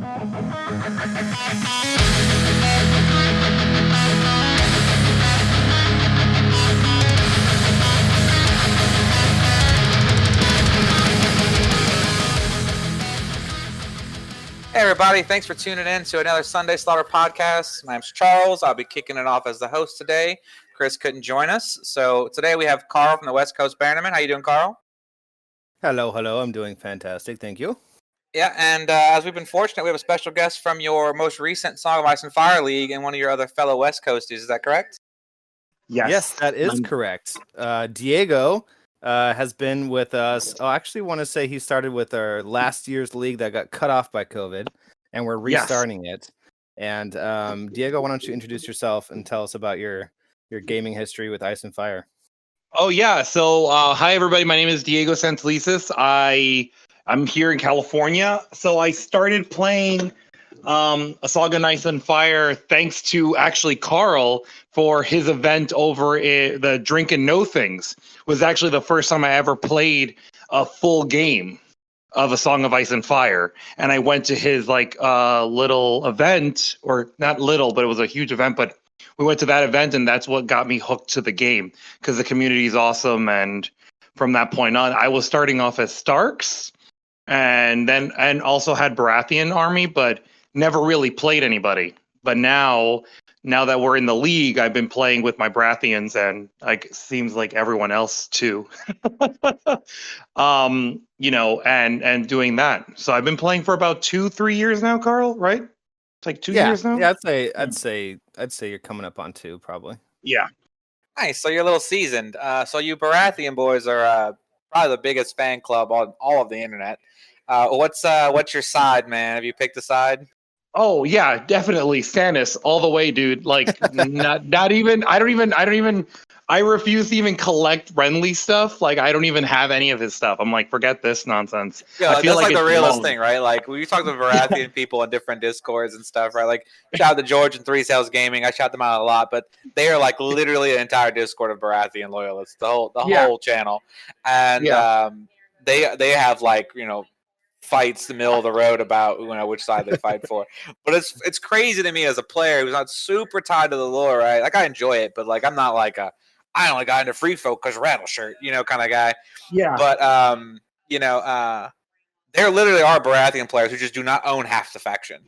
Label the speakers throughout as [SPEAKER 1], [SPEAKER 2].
[SPEAKER 1] Hey everybody, thanks for tuning in to another Sunday Slaughter podcast. My name's Charles. I'll be kicking it off as the host today. Chris couldn't join us. So today we have Karl from the West Coast Bannermen. How you doing, Karl?
[SPEAKER 2] Hello. I'm doing fantastic. Thank you.
[SPEAKER 1] Yeah, and as we've been fortunate, we have a special guest from your most recent Song of Ice and Fire League and one of your other fellow West Coasties. Is that correct?
[SPEAKER 2] Yes, that is correct. Diego has been with us. I actually want to say he started with our last year's league that got cut off by COVID, and we're restarting it. And Diego, why don't you introduce yourself and tell us about your gaming history with Ice and Fire?
[SPEAKER 3] Oh, yeah. So, hi, everybody. My name is Diego Santelices. I'm here in California. So I started playing a Song of Ice and Fire thanks to actually Karl for his event over the Drink and Know Things. Was actually the first time I ever played a full game of a Song of Ice and Fire. And I went to his little event, or not little, but it was a huge event. But we went to that event, and that's what got me hooked to the game because the community is awesome. And from that point on, I was starting off as Starks and also had Baratheon army, but never really played anybody. But now that we're in the league, I've been playing with my Baratheons, and seems like everyone else too. And doing that. So I've been playing for about 2-3 years now, Karl, right? It's like 2 years now.
[SPEAKER 2] Yeah, I'd say you're coming up on 2 probably.
[SPEAKER 3] Yeah.
[SPEAKER 1] Nice. So you're a little seasoned. So you Baratheon boys are probably the biggest fan club on all of the internet. What's your side, man? Have you picked a side?
[SPEAKER 3] Oh yeah, definitely Stannis all the way, dude. Like not even. I refuse to even collect Renly stuff. Like I don't even have any of his stuff. I'm like, forget this nonsense.
[SPEAKER 1] Yeah,
[SPEAKER 3] I feel
[SPEAKER 1] that's like the realest
[SPEAKER 3] wrong.
[SPEAKER 1] thing, right? Like when you talk to Baratheon people on different Discords and stuff, right? Like shout out to George and Three Sales Gaming. I shout them out a lot, but they are like literally an entire Discord of Baratheon loyalists, the whole channel, and they have fights in the middle of the road about which side they fight for. But it's crazy to me as a player who's not super tied to the lore, right? Like I enjoy it, but like I'm not like I only got into free folk because rattle shirt, kind of guy.
[SPEAKER 3] Yeah.
[SPEAKER 1] But there literally are Baratheon players who just do not own half the faction.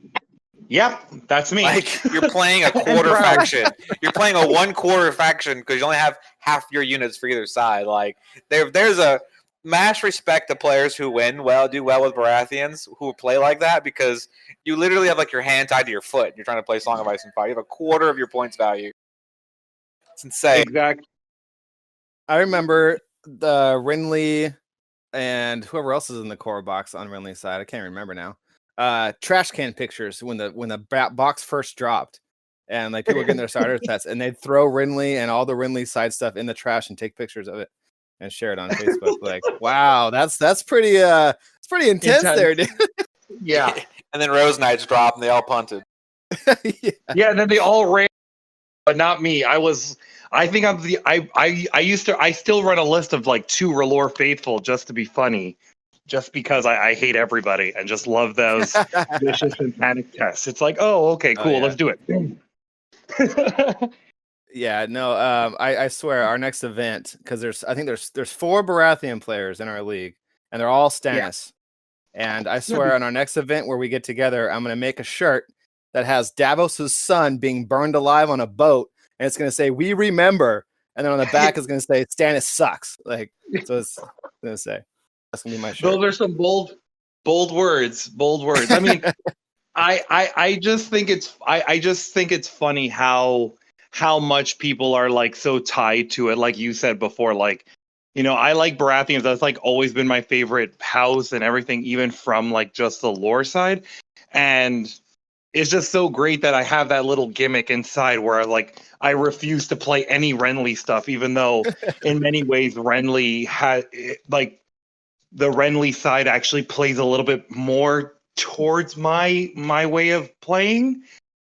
[SPEAKER 3] Yep, that's me.
[SPEAKER 1] Like you're playing a quarter faction. You're playing a 1/4 faction because you only have half your units for either side. Like there's a mass respect to players who do well with Baratheons who play like that, because you literally have like your hand tied to your foot. You're trying to play Song of Ice and Fire. You have a quarter of your points value. It's insane.
[SPEAKER 3] Exactly.
[SPEAKER 2] I remember the Renly and whoever else is in the core box on Renly's side. I can't remember now. Trash can pictures when the box first dropped, and like people were getting their starter sets, and they'd throw Renly and all the Renly side stuff in the trash and take pictures of it and share it on Facebook. Like, wow, that's pretty it's pretty intense there, dude.
[SPEAKER 3] Yeah.
[SPEAKER 1] And then Rose Knights dropped and they all punted.
[SPEAKER 3] Yeah, and then they all ran, but not me. I still run a list of like 2 R'hllor faithful just to be funny, just because I hate everybody and just love those vicious and panic tests. It's like, oh, okay, cool, let's do it.
[SPEAKER 2] Yeah, no, I swear our next event, because there's 4 Baratheon players in our league, and they're all Stannis. Yeah. And I swear on our next event where we get together, I'm gonna make a shirt that has Davos's son being burned alive on a boat, and it's gonna say "We remember," and then on the back is gonna say "Stannis sucks." Like, so it's gonna say that's gonna be my shirt.
[SPEAKER 3] Those are some bold words. Bold words. I mean, I just think it's funny how much people are like so tied to it. Like you said before, like, I like Baratheons. That's like always been my favorite house and everything, even from like just the lore side. And it's just so great that I have that little gimmick inside where like I refuse to play any Renly stuff, even though in many ways Renly had like the Renly side actually plays a little bit more towards my way of playing,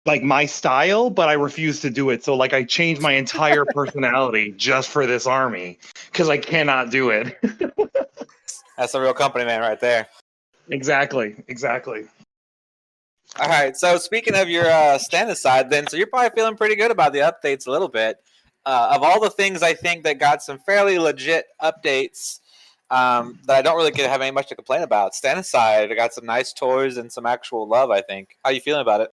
[SPEAKER 3] like my style, but I refuse to do it. So like I changed my entire personality just for this army because I cannot do it.
[SPEAKER 1] That's a real company man right there.
[SPEAKER 3] Exactly.
[SPEAKER 1] All right. So speaking of your Stannis side, then, so you're probably feeling pretty good about the updates a little bit. Of all the things, I think that got some fairly legit updates that I don't really have any much to complain about. Stannis side, I got some nice toys and some actual love. I think. How you feeling about it?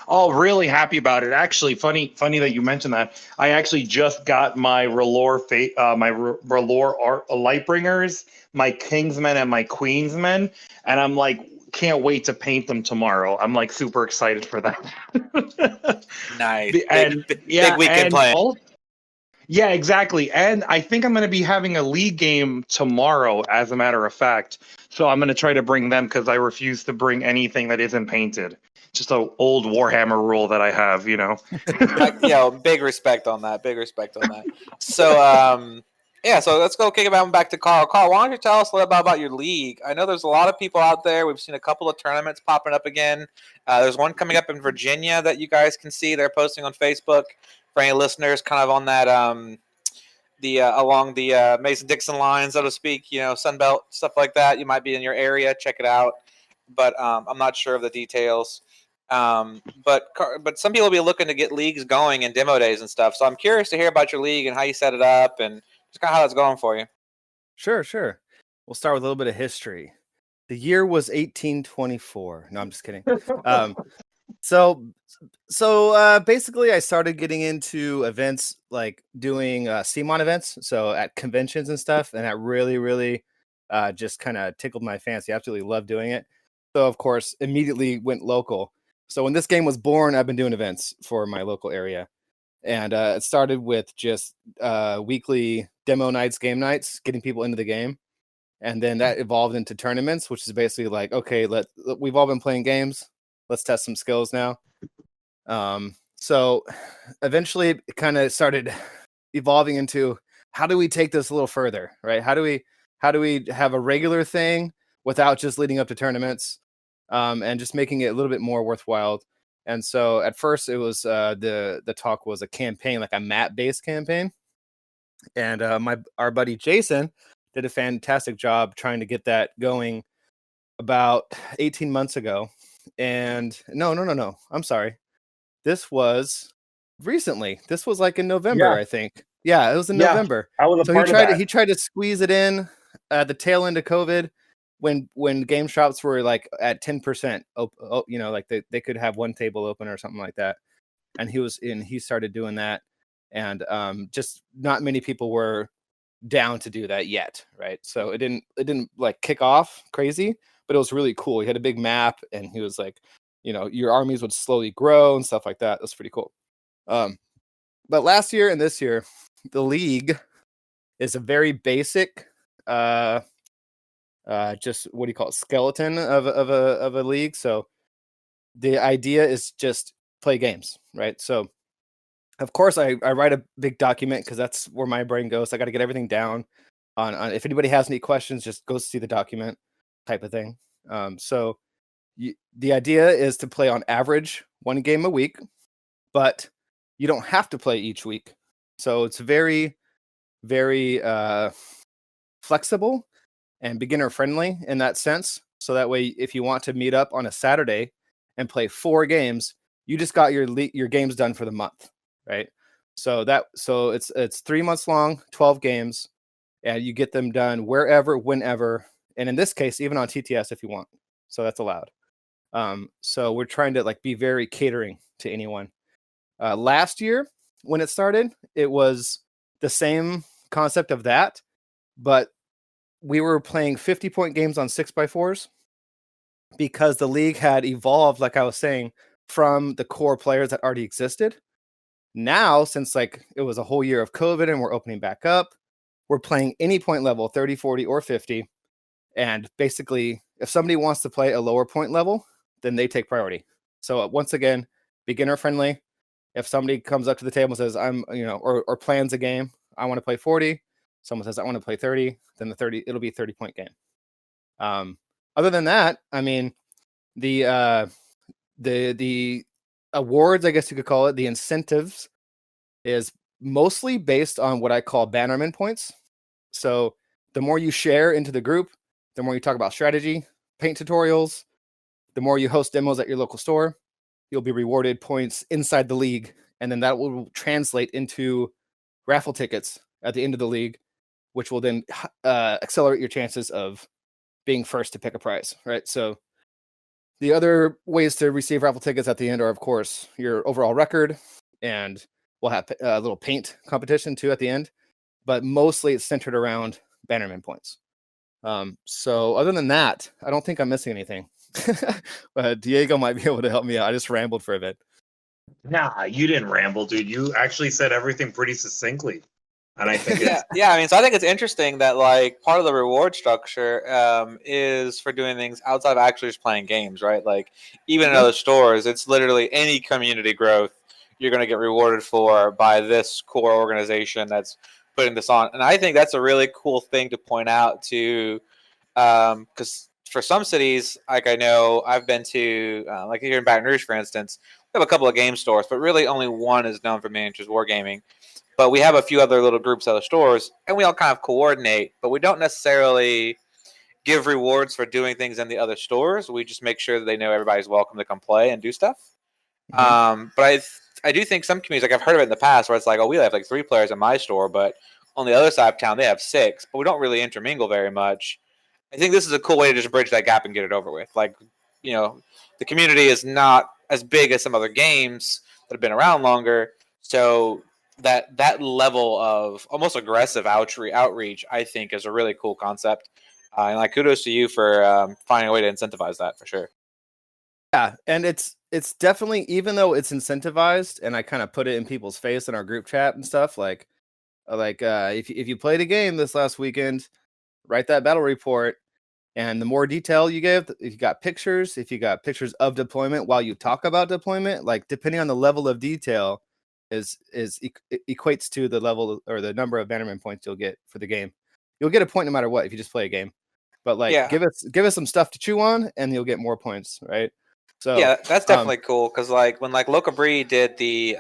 [SPEAKER 3] Oh, really happy about it. Actually, funny that you mentioned that. I actually just got my R'hllor Lightbringers, my Kingsmen and my Queensmen, and I'm like, can't wait to paint them tomorrow. I'm like super excited for that.
[SPEAKER 1] Nice.
[SPEAKER 3] And
[SPEAKER 1] Big weekend plan.
[SPEAKER 3] Yeah, exactly. And I think I'm going to be having a league game tomorrow, as a matter of fact. So I'm going to try to bring them because I refuse to bring anything that isn't painted. Just an old Warhammer rule that I have, you know.
[SPEAKER 1] Big respect on that. Big respect on that. So, yeah, so let's go kick it back to Karl. Karl, why don't you tell us a little bit about your league? I know there's a lot of people out there. We've seen a couple of tournaments popping up again. There's one coming up in Virginia that you guys can see. They're posting on Facebook for any listeners kind of on that along the Mason-Dixon line, so to speak, Sunbelt, stuff like that. You might be in your area. Check it out. But I'm not sure of the details. But some people will be looking to get leagues going and demo days and stuff. So I'm curious to hear about your league and how you set it up and just kind of how that's going for you.
[SPEAKER 2] Sure. We'll start with a little bit of history. The year was 1824. No, I'm just kidding. So basically, I started getting into events like doing CMON events, so at conventions and stuff, and that really just kind of tickled my fancy. I absolutely love doing it. So of course, immediately went local. So when this game was born, I've been doing events for my local area, and it started with just weekly demo nights, game nights, getting people into the game, and then that evolved into tournaments, which is basically like, okay, we've all been playing games. Let's test some skills now. So eventually it kind of started evolving into how do we take this a little further, right? How do we have a regular thing without just leading up to tournaments, and just making it a little bit more worthwhile. And so at first it was the talk was a campaign, like a map-based campaign. And our buddy Jason did a fantastic job trying to get that going about 18 months ago. And no, I'm sorry. This was recently. This was like in November, I think. Yeah, it was in November.
[SPEAKER 3] I was a part of that.
[SPEAKER 2] He tried to squeeze it in at the tail end of COVID when game shops were like at 10%, like they could have one table open or something like that. And he started doing that. And just not many people were down to do that yet, right? So it didn't like kick off crazy, but it was really cool. He had a big map, and he was like, your armies would slowly grow and stuff like that. That's pretty cool. But last year and this year, the league is a very basic, just what do you call it, skeleton of a league. So the idea is just play games, right? So of course I write a big document because that's where my brain goes. I got to get everything down on if anybody has any questions, just go see the document type of thing. So the idea is to play on average one game a week, but you don't have to play each week. So it's very, very flexible and beginner friendly in that sense. So that way, if you want to meet up on a Saturday and play 4 games, you just got your games done for the month, right? So it's 3 months long, 12 games, and you get them done wherever, whenever, and in this case, even on TTS if you want. So that's allowed. So we're trying to be very catering to anyone. Last year when it started, it was the same concept of that, but we were playing 50-point games on 6x4s because the league had evolved, like I was saying, from the core players that already existed. Now, since it was a whole year of COVID and we're opening back up, we're playing any point level, 30, 40, or 50. And basically, if somebody wants to play a lower point level, then they take priority. So once again, beginner friendly. If somebody comes up to the table and says, or plans a game, I want to play 40. Someone says, I want to play 30, then it'll be a 30-point game. Other than that, I mean, the awards, I guess you could call it, the incentives is mostly based on what I call Bannerman points. So the more you share into the group, the more you talk about strategy, paint tutorials, The more you host demos at your local store, you'll be rewarded points inside the league, and then that will translate into raffle tickets at the end of the league, which will then accelerate your chances of being first to pick a prize, right? So the other ways to receive raffle tickets at the end are, of course, your overall record, and we'll have a little paint competition too at the end, but mostly it's centered around Bannerman points. So other than that, I don't think I'm missing anything. Diego might be able to help me out. I just rambled for a bit.
[SPEAKER 3] Nah, you didn't ramble, dude. You actually said everything pretty succinctly. And I think it's
[SPEAKER 1] I mean, so I think it's interesting that like part of the reward structure is for doing things outside of actually just playing games, right? Like even in other stores, it's literally any community growth you're going to get rewarded for by this core organization that's putting this on. And I think that's a really cool thing to point out to, because for some cities, like I know I've been to, like here in Baton Rouge, for instance, we have a couple of game stores, but really only one is known for miniatures wargaming. But we have a few other little groups of stores, and we all kind of coordinate, but we don't necessarily give rewards for doing things in the other stores. We just make sure that they know everybody's welcome to come play and do stuff. But I do think some communities, like I've heard of it in the past, where it's like, oh, we have like 3 players in my store, but on the other side of town, they have 6, but we don't really intermingle very much. I think this is a cool way to just bridge that gap and get it over with. Like, you know, the community is not as big as some other games that have been around longer, so that level of almost aggressive outreach, I think, is a really cool concept. And like, kudos to you for finding a way to incentivize that for sure.
[SPEAKER 2] Yeah, and it's definitely, even though it's incentivized, and I kind of put it in people's face in our group chat and stuff, like if you played a game this last weekend, write that battle report. And the more detail you give, if you got pictures of deployment while you talk about deployment, like depending on the level of detail, equates to the level or the number of Bannerman points you'll get for the game. You'll get a point no matter what if you just play a game. But like, give us some stuff to chew on, and you'll get more points, right? So
[SPEAKER 1] yeah, that's definitely cool, because like when like Locabri did the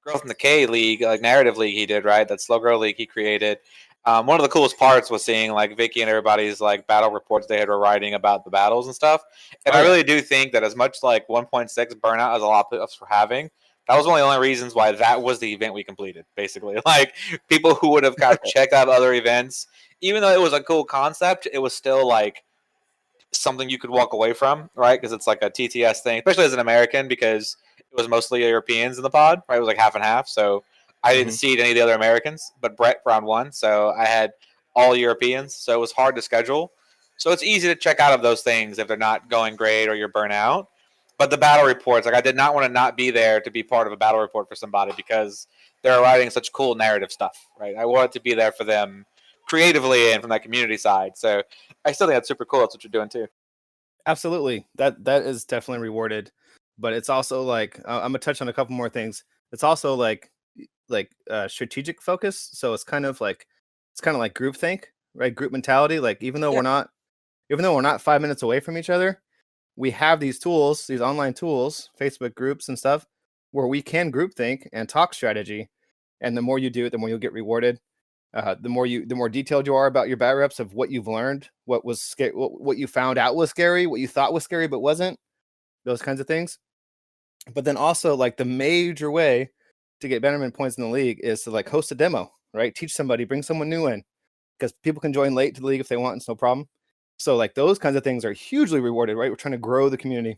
[SPEAKER 1] Growth in the K League, like narrative league he did, right? That slow grow league he created. One of the coolest parts was seeing like Vicky and everybody's like battle reports they had were writing about the battles and stuff. And I really do think that as much like 1.6 burnout as a lot of us were having, that was one of the only reasons why that was the event we completed, basically. Like people who would have kind of checked out other events, even though it was a cool concept, it was still like something you could walk away from, right? Because it's like a TTS thing, especially as an American, because it was mostly Europeans in the pod, right? It was like half and half. So I didn't seed any of the other Americans, but Brett round 1. So I had all Europeans. So it was hard to schedule. So it's easy to check out of those things if they're not going great or you're burnt out. But the battle reports, like I did not want to not be there to be part of a battle report for somebody because they're writing such cool narrative stuff, right? I wanted to be there for them creatively and from that community side. So I still think that's super cool. That's what you're doing too.
[SPEAKER 2] Absolutely. That is definitely rewarded. But it's also like, I'm gonna touch on a couple more things. It's also like strategic focus. So it's kind of like groupthink, right? Group mentality. Like even though we're not 5 minutes away from each other, we have these tools, these online tools, Facebook groups and stuff, where we can groupthink and talk strategy. And the more you do it, the more you'll get rewarded. The more detailed you are about your bat reps of what you've learned, what was scary, what you found out was scary, what you thought was scary but wasn't, those kinds of things. But then also like the major way to get Bannerman points in the league is to like host a demo, right? Teach somebody, bring someone new in, because people can join late to the league if they want. It's no problem. So like those kinds of things are hugely rewarded, right? We're trying to grow the community.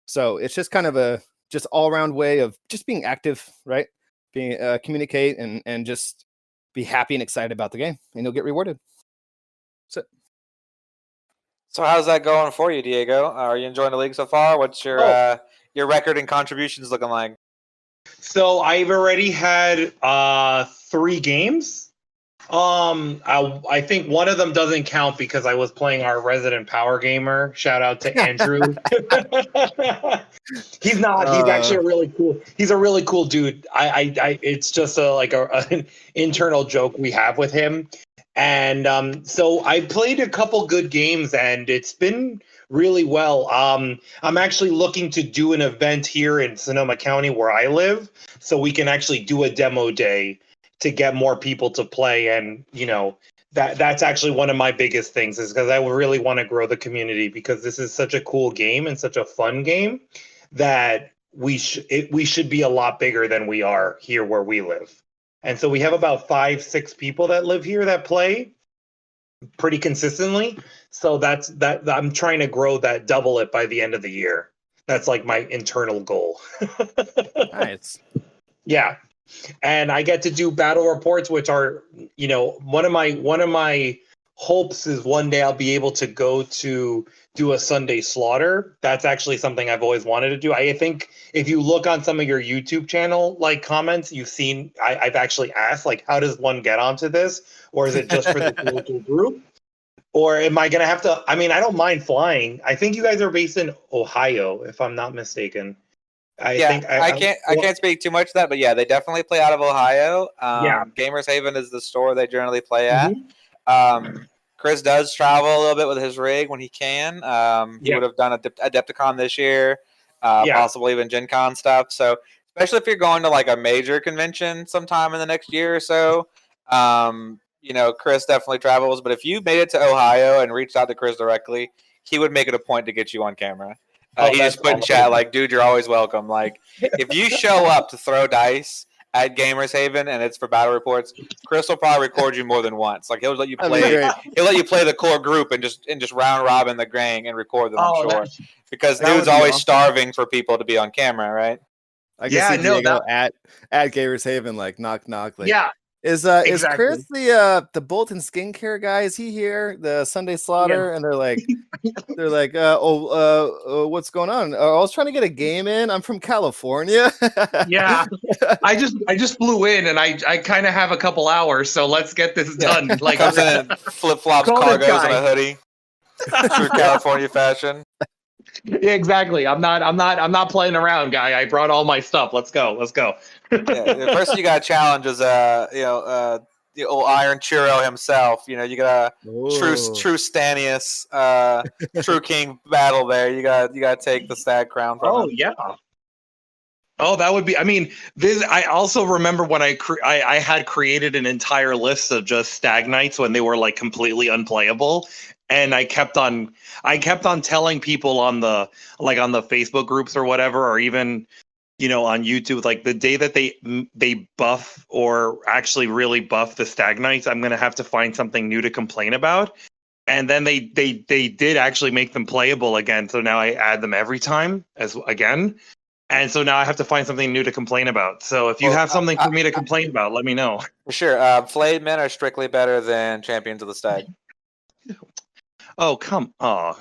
[SPEAKER 2] So it's just kind of a just all around way of just being active, right? Being communicate and just be happy and excited about the game, and you'll get rewarded.
[SPEAKER 1] So how's that going for you, Diego? Are you enjoying the league so far? What's your record and contributions looking like?
[SPEAKER 3] So I've already had 3 games. I think one of them doesn't count because I was playing our resident power gamer. Shout out to Andrew. He's actually a really cool. He's a really cool dude. It's just an internal joke we have with him. And so I played a couple good games, and it's been really well. I'm actually looking to do an event here in Sonoma County where I live, so we can actually do a demo day to get more people to play. And that's actually one of my biggest things, is because I really want to grow the community, because this is such a cool game and such a fun game that we should be a lot bigger than we are here where we live. And so we have about 5-6 people that live here that play pretty consistently. So that I'm trying to grow that, double it by the end of the year. That's like my internal goal.
[SPEAKER 2] Nice.
[SPEAKER 3] Yeah. And I get to do battle reports, which are, one of my hopes is one day I'll be able to go to do a Sunday slaughter. That's actually something I've always wanted to do. I think if you look on some of your YouTube channel like comments, you've seen I've actually asked, like, how does one get onto this, or is it just for the local group? Or am I gonna have to? I mean, I don't mind flying. I think you guys are based in Ohio, if I'm not mistaken.
[SPEAKER 1] I can't speak too much to that, but yeah, they definitely play out of Ohio. Gamers Haven is the store they generally play at. Chris does travel a little bit with his rig when he can. He would have done a Adepticon this year, possibly even Gen Con stuff. So especially if you're going to like a major convention sometime in the next year or so, Chris definitely travels. But if you made it to Ohio and reached out to Chris directly, he would make it a point to get you on camera. He just put in chat, like, dude, you're always welcome. Like, if you show up to throw dice at Gamers Haven and it's for battle reports, Chris will probably record you more than once. Like, he'll let you play. He'll let you play the core group and just round robin the gang and record them. I'm sure, because dude's always starving for people to be on camera, right?
[SPEAKER 2] I can see Diego at Gamers Haven, like, knock knock. Like, Is Chris the Bolton skincare guy? Is he here? The Sunday Slaughter, and they're like, what's going on? I was trying to get a game in. I'm from California.
[SPEAKER 3] I just flew in, and I kind of have a couple hours, so let's get this done. Like,
[SPEAKER 1] comes in flip flops, cargos, and a hoodie. True California fashion.
[SPEAKER 3] Yeah, exactly. I'm not playing around, guy. I brought all my stuff. Let's go.
[SPEAKER 1] The person you got to challenge is the old Iron Churro himself. You got a true Stannius, true King battle there. You got to take the stag crown from him.
[SPEAKER 3] Yeah. Oh, that would be. I mean, I also remember when I had created an entire list of just stag knights when they were like completely unplayable, and I kept on telling people on the Facebook groups or whatever, or even on YouTube, like, the day that they buff or actually really buff the stag knights, I'm gonna have to find something new to complain about. And then they did actually make them playable again, so now I add them every time again. And so now I have to find something new to complain about. So if you have something for me to complain about, let me know.
[SPEAKER 1] For sure. Flayed men are strictly better than Champions of the Stag.
[SPEAKER 3] Oh, come on.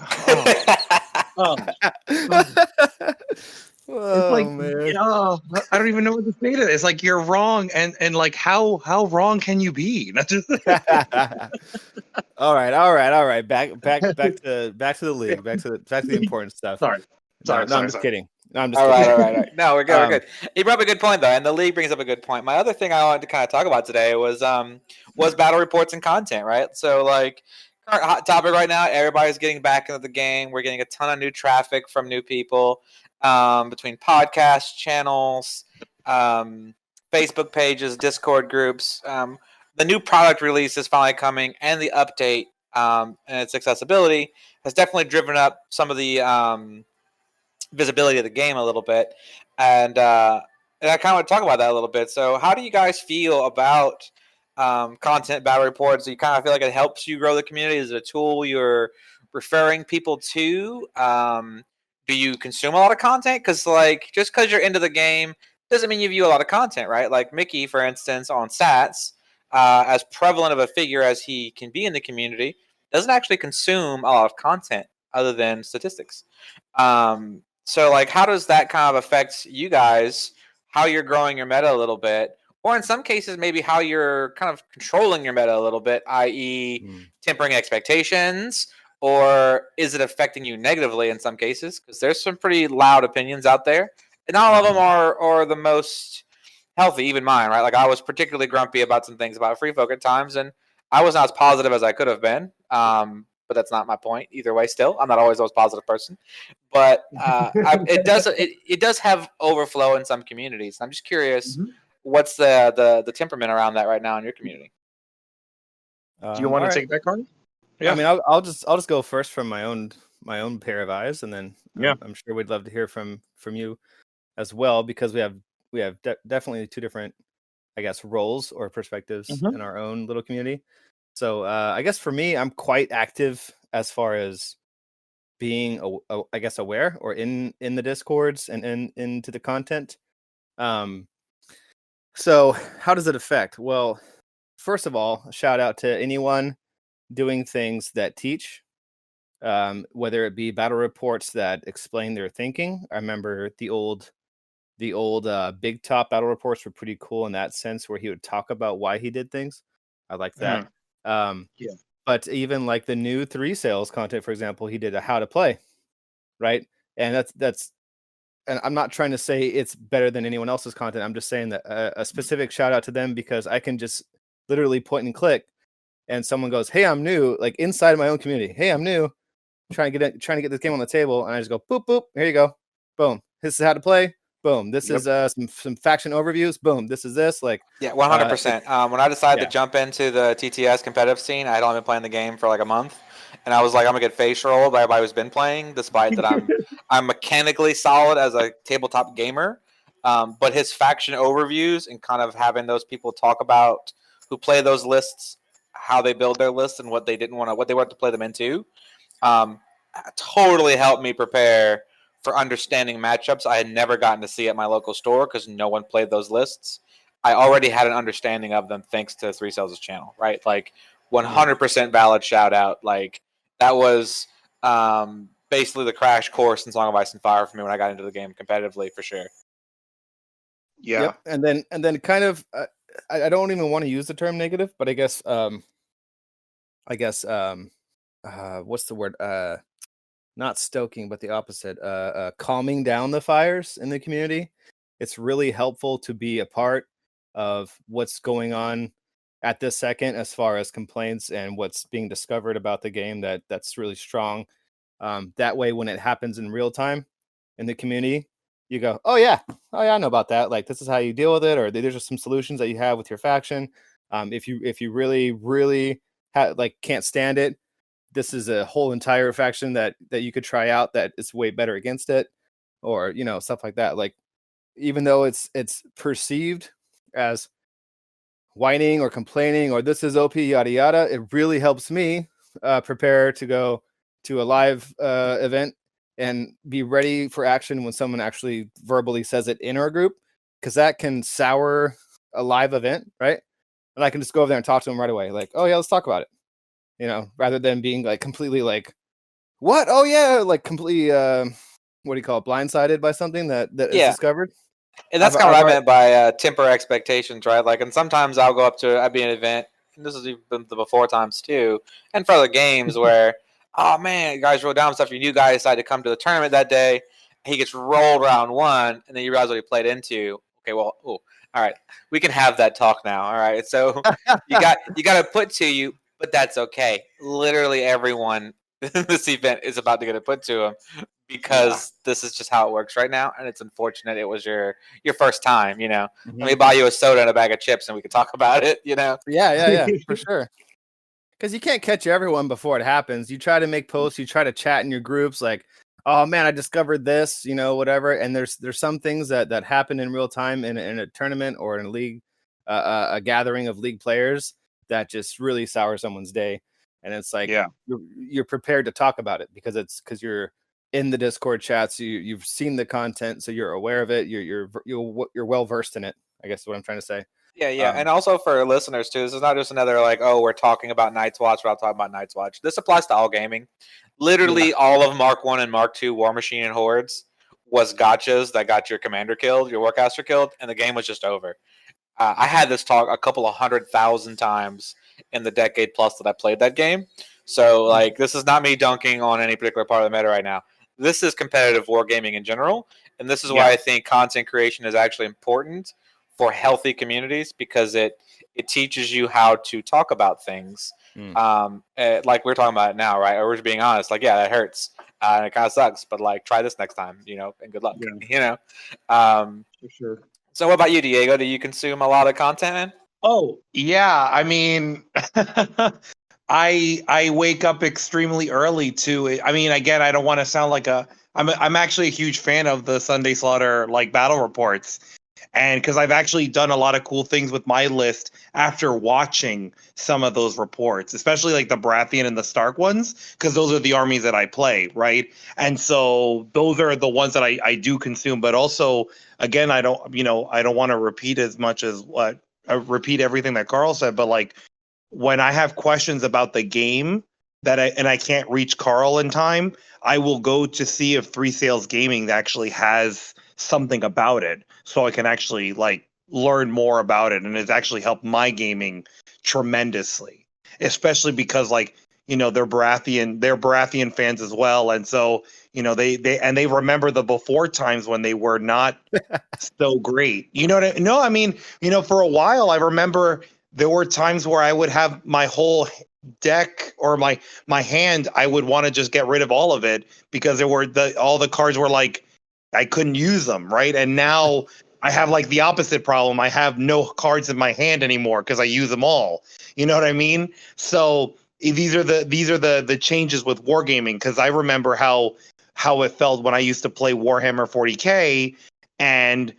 [SPEAKER 3] It's like, man. I don't even know what to say to this. It's like, you're wrong, and like, how wrong can you be?
[SPEAKER 2] All right. Back to the league. Back to the important stuff.
[SPEAKER 3] Sorry.
[SPEAKER 2] I'm just kidding. No, I'm just
[SPEAKER 1] all
[SPEAKER 2] kidding.
[SPEAKER 1] right. No, we're good. We're good. You brought up a good point, though, and the league brings up a good point. My other thing I wanted to kind of talk about today was battle reports and content, right? So, like, our hot topic right now, everybody's getting back into the game. We're getting a ton of new traffic from new people between podcast channels, Facebook pages, Discord groups. The new product release is finally coming, and the update and its accessibility has definitely driven up some of the visibility of the game a little bit, and I kind of want to talk about that a little bit. So how do you guys feel about content battle reports? Do you kind of feel like it helps you grow the community? Is it a tool you're referring people to? Do you consume a lot of content? Because, like, just because you're into the game doesn't mean you view a lot of content, right? Like Mickey, for instance, on Stats, as prevalent of a figure as he can be in the community, doesn't actually consume a lot of content other than statistics. So, like, how does that kind of affect you guys, how you're growing your meta a little bit, or in some cases, maybe how you're kind of controlling your meta a little bit, i.e. tempering expectations, or is it affecting you negatively in some cases? Because there's some pretty loud opinions out there, and not all of them are the most healthy, even mine, right? Like, I was particularly grumpy about some things about Free Folk at times, and I was not as positive as I could have been. But that's not my point either way. Still, I'm not always the most positive person, but it does have overflow in some communities. I'm just curious, what's the temperament around that right now in your community?
[SPEAKER 3] Do you want to take that, Karl?
[SPEAKER 2] Yeah. I mean, I'll just go first from my own pair of eyes, and then I'm sure we'd love to hear from you as well, because we have definitely two different, I guess, roles or perspectives in our own little community. So I guess for me, I'm quite active as far as being, I guess, aware or in the Discords and into the content. So how does it affect? Well, first of all, shout out to anyone doing things that teach, whether it be battle reports that explain their thinking. I remember the old Big Top battle reports were pretty cool in that sense, where he would talk about why he did things. I like that. But even like the new 3 sales content, for example, he did a how to play, right? And that's and I'm not trying to say it's better than anyone else's content. I'm just saying that a specific shout out to them, because I can just literally point and click, and someone goes, "Hey, I'm new," like inside my own community. "Hey, I'm new, trying to get this game on the table," and I just go, "Boop boop, here you go, boom. This is how to play. Boom. This is some faction overviews. Boom. This is this." Like,
[SPEAKER 1] 100%. When I decided to jump into the TTS competitive scene, I had only been playing the game for like a month, and I was like, I'm gonna get face rolled by everybody who's been playing, despite that I'm mechanically solid as a tabletop gamer. But his faction overviews and kind of having those people talk about who play those lists, how they build their lists, and what they wanted to play them into, totally helped me prepare for understanding matchups I had never gotten to see at my local store because no one played those lists. I already had an understanding of them thanks to 3 Sales' channel, right? Like 100% valid shout out. Like that was basically the crash course in Song of Ice and Fire for me when I got into the game competitively, for sure.
[SPEAKER 3] Yeah.
[SPEAKER 2] Yep. And then kind of, I don't even want to use the term negative, but I guess what's the word? Not stoking, but the opposite. Calming down the fires in the community. It's really helpful to be a part of what's going on at this second, as far as complaints and what's being discovered about the game. That's really strong. That way, when it happens in real time in the community, you go, oh yeah, I know about that. Like, this is how you deal with it, or there's just some solutions that you have with your faction. If you really can't stand it, this is a whole entire faction that you could try out that is way better against it, or stuff like that. Like, even though it's perceived as whining or complaining or this is OP yada yada, it really helps me prepare to go to a live event and be ready for action when someone actually verbally says it in our group, because that can sour a live event, right? And I can just go over there and talk to them right away, like, oh yeah, let's talk about it, rather than being like completely like, what? Oh yeah, like completely what do you call it, blindsided by something that is discovered.
[SPEAKER 1] And that's kind of what I meant by temper expectations, right? Like, and sometimes I'll I'd be an event, and this has even been the before times too, and for other games where, oh man, you guys wrote down stuff, your new guy decided to come to the tournament that day, he gets rolled round 1, and then you realize what he played into. Okay, well, all right, we can have that talk now. All right, so you got to put to you, but that's okay. Literally everyone in this event is about to get it put to him, because this is just how it works right now, and it's unfortunate it was your first time. Let me buy you a soda and a bag of chips, and we can talk about it.
[SPEAKER 2] Yeah, for sure. Because you can't catch everyone before it happens. You try to make posts, you try to chat in your groups, like, oh man, I discovered this, whatever. And there's some things that happen in real time in a tournament or in a league, a gathering of league players, that just really sour someone's day. And it's like, you're prepared to talk about it because you're in the Discord chats, you've seen the content, so you're aware of it. You're well versed in it, I guess is what I'm trying to say.
[SPEAKER 1] Yeah. And also for listeners too, this is not just another like, oh, we're talking about Night's Watch, we're not talking about Night's Watch. This applies to all gaming. Literally all of Mark 1 and Mark 2 War Machine and Hordes was gotchas that got your commander killed, your warcaster killed, and the game was just over. I had this talk a couple of 100,000 times in the decade plus that I played that game. So like, this is not me dunking on any particular part of the meta right now. This is competitive wargaming in general, and this is why I think content creation is actually important for healthy communities, because it teaches you how to talk about things. Like we're talking about it now, right? Or we're just being honest. Like, yeah, that hurts. And it kind of sucks, but like, try this next time, and good luck.
[SPEAKER 3] For sure.
[SPEAKER 1] So what about you, Diego? Do you consume a lot of content, man?
[SPEAKER 3] Oh, yeah. I mean, I wake up extremely early to. I mean, again, I don't want to sound like I'm actually a huge fan of the Sunday Slaughter like battle reports, and because I've actually done a lot of cool things with my list after watching some of those reports, especially like the Baratheon and the Stark ones, because those are the armies that I play, right? And so those are the ones that I do consume. But also, again, I don't want to repeat as much as what repeat everything that Carl said, but like when I have questions about the game I can't reach Carl in time, I will go to see if Three Sales Gaming actually has something about it, so I can actually like learn more about it, and it's actually helped my gaming tremendously. Especially because like they're Baratheon fans as well, and so they remember the before times when they were not so great. You know what I no, I mean, for a while I remember there were times where I would have my whole deck or my hand, I would want to just get rid of all of it because all the cards were like I couldn't use them, right? And now I have like the opposite problem. I have no cards in my hand anymore because I use them all. You know what I mean? So these are the changes with wargaming, because I remember how it felt when I used to play Warhammer 40K, and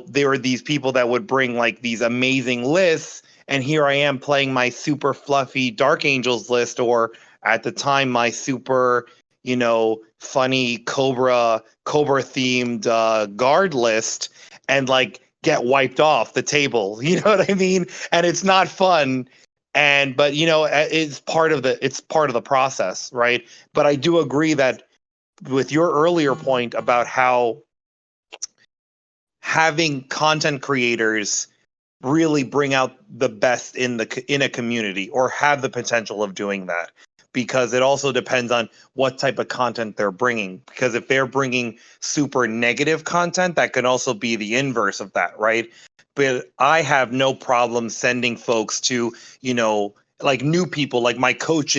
[SPEAKER 3] there were these people that would bring like these amazing lists, and here I am playing my super fluffy Dark Angels list, or at the time my super funny Cobra themed guard list, and like get wiped off the table. You know what I mean? And it's not fun. But it's part of the process, right? But I do agree that with your earlier point about how having content creators really bring out the best in a community, or have the potential of doing that, because it also depends on what type of content they're bringing, because if they're bringing super negative content, that can also be the inverse of that, right? But I have no problem sending folks to like new people, like my coach,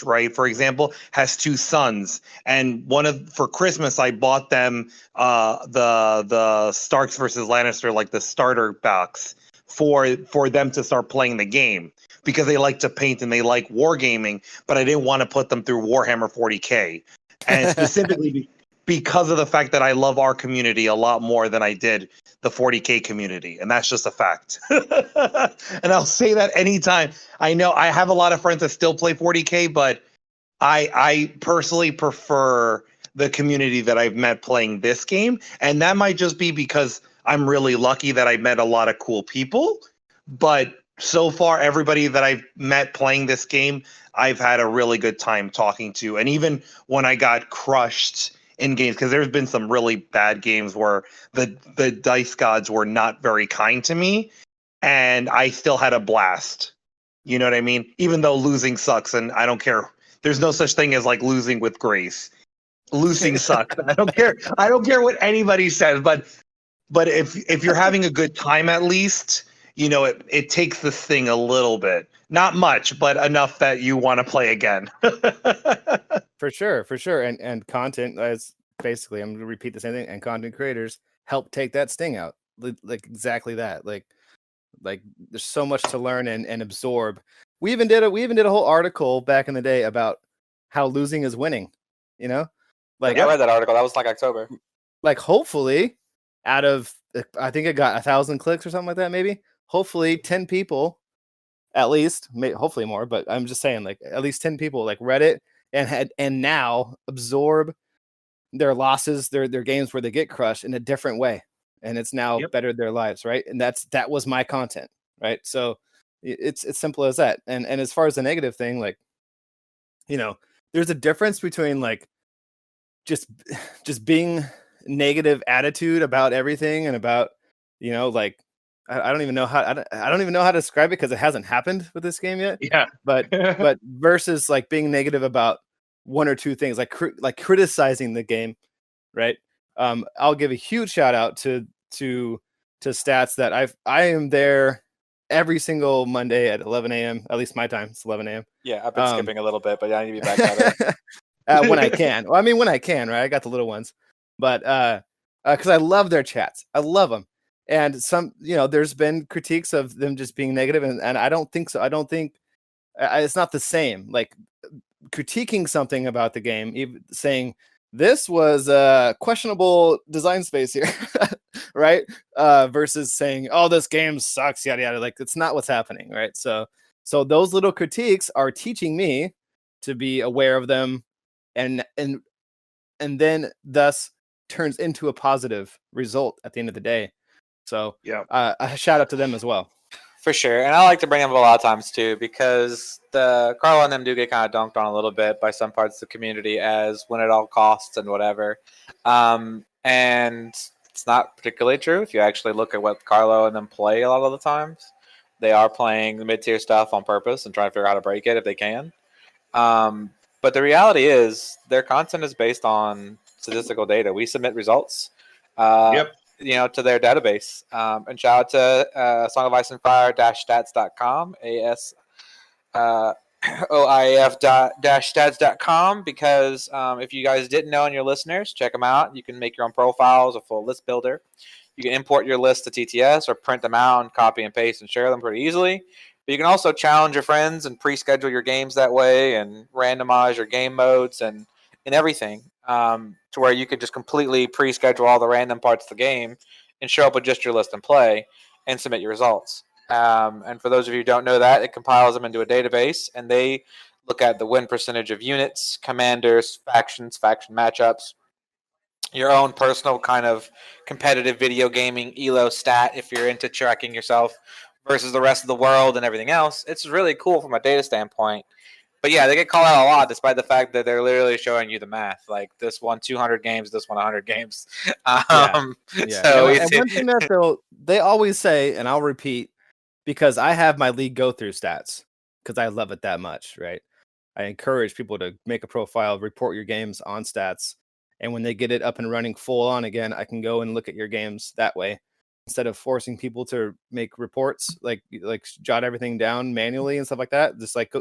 [SPEAKER 3] right, for example, has two sons, and for Christmas I bought them the Starks versus Lannister, like the starter box, for them to start playing the game, because they like to paint and they like wargaming, but I didn't want to put them through Warhammer 40K, and specifically because of the fact that I love our community a lot more than I did the 40K community, and that's just a fact. And I'll say that anytime. I know I have a lot of friends that still play 40K, but I personally prefer the community that I've met playing this game, and that might just be because I'm really lucky that I met a lot of cool people. But so far, everybody that I've met playing this game, I've had a really good time talking to. And even when I got crushed in games, because there's been some really bad games where the dice gods were not very kind to me, and I still had a blast. You know what I mean? Even though losing sucks, and I don't care. There's no such thing as like losing with grace. Losing sucks. I don't care. I don't care what anybody says, but if you're having a good time, at least it takes the sting a little bit. Not much, but enough that you want to play again.
[SPEAKER 2] For sure. And content, as basically, I'm gonna repeat the same thing. And content creators help take that sting out, like exactly that. Like there's so much to learn and absorb. We even did a whole article back in the day about how losing is winning. Like
[SPEAKER 1] I read that article. That was like October.
[SPEAKER 2] Like hopefully, out of I think it got 1,000 clicks or something like that. Maybe hopefully 10 people, at least, hopefully more. But I'm just saying, like at least 10 people like read it and now absorb their losses, their games where they get crushed in a different way, and it's now bettered their lives, right? And that was my content, right? So it's simple as that. And as far as the negative thing, like there's a difference between like just being negative attitude about everything, and about like I don't even know how I don't even know how to describe it, because it hasn't happened with this game yet.
[SPEAKER 3] Yeah.
[SPEAKER 2] But versus like being negative about one or two things, like criticizing the game, right? I'll give a huge shout out to Stats, that I am there every single Monday at 11 a.m. At least my time, it's 11 a.m.
[SPEAKER 1] Yeah, I've been skipping a little bit, but I need to be back at it.
[SPEAKER 2] When I can. Well, I mean, when I can, right? I got the little ones, but because I love their chats, I love them, And some, there's been critiques of them just being negative, and I don't think so. I don't think it's not the same. Like critiquing something about the game, even saying this was a questionable design space here, right? Versus saying, "Oh, this game sucks," yada yada. Like it's not what's happening, right? So those little critiques are teaching me to be aware of them, and then thus turns into a positive result at the end of the day. So a shout out to them as well.
[SPEAKER 1] For sure. And I like to bring them up a lot of times too, because the Karl and them do get kind of dunked on a little bit by some parts of the community as win at all costs and whatever. And it's not particularly true. If you actually look at what Carlo and them play a lot of the times, they are playing the mid-tier stuff on purpose and trying to figure out how to break it if they can. But the reality is their content is based on statistical data. We submit results. To their database. And shout out to Song of Ice and Fire-stats.com, ASOIF-stats.com, because if you guys didn't know and your listeners, check them out. You can make your own profiles, a full list builder. You can import your list to TTS or print them out and copy and paste and share them pretty easily. But you can also challenge your friends and pre-schedule your games that way and randomize your game modes and everything. To where you could just completely pre-schedule all the random parts of the game and show up with just your list and play and submit your results. And for those of you who don't know that, it compiles them into a database, and they look at the win percentage of units, commanders, factions, faction matchups, your own personal kind of competitive video gaming ELO stat if you're into tracking yourself versus the rest of the world and everything else. It's really cool from a data standpoint. But yeah, they get called out a lot, despite the fact that they're literally showing you the math. Like this won 200 games, this won 100 games.
[SPEAKER 2] So and one thing that they always say, and I'll repeat, because I have my league go through stats because I love it that much, right? I encourage people to make a profile, report your games on stats, and when they get it up and running full on again, I can go and look at your games that way. Instead of forcing people to make reports, like jot everything down manually and stuff like that,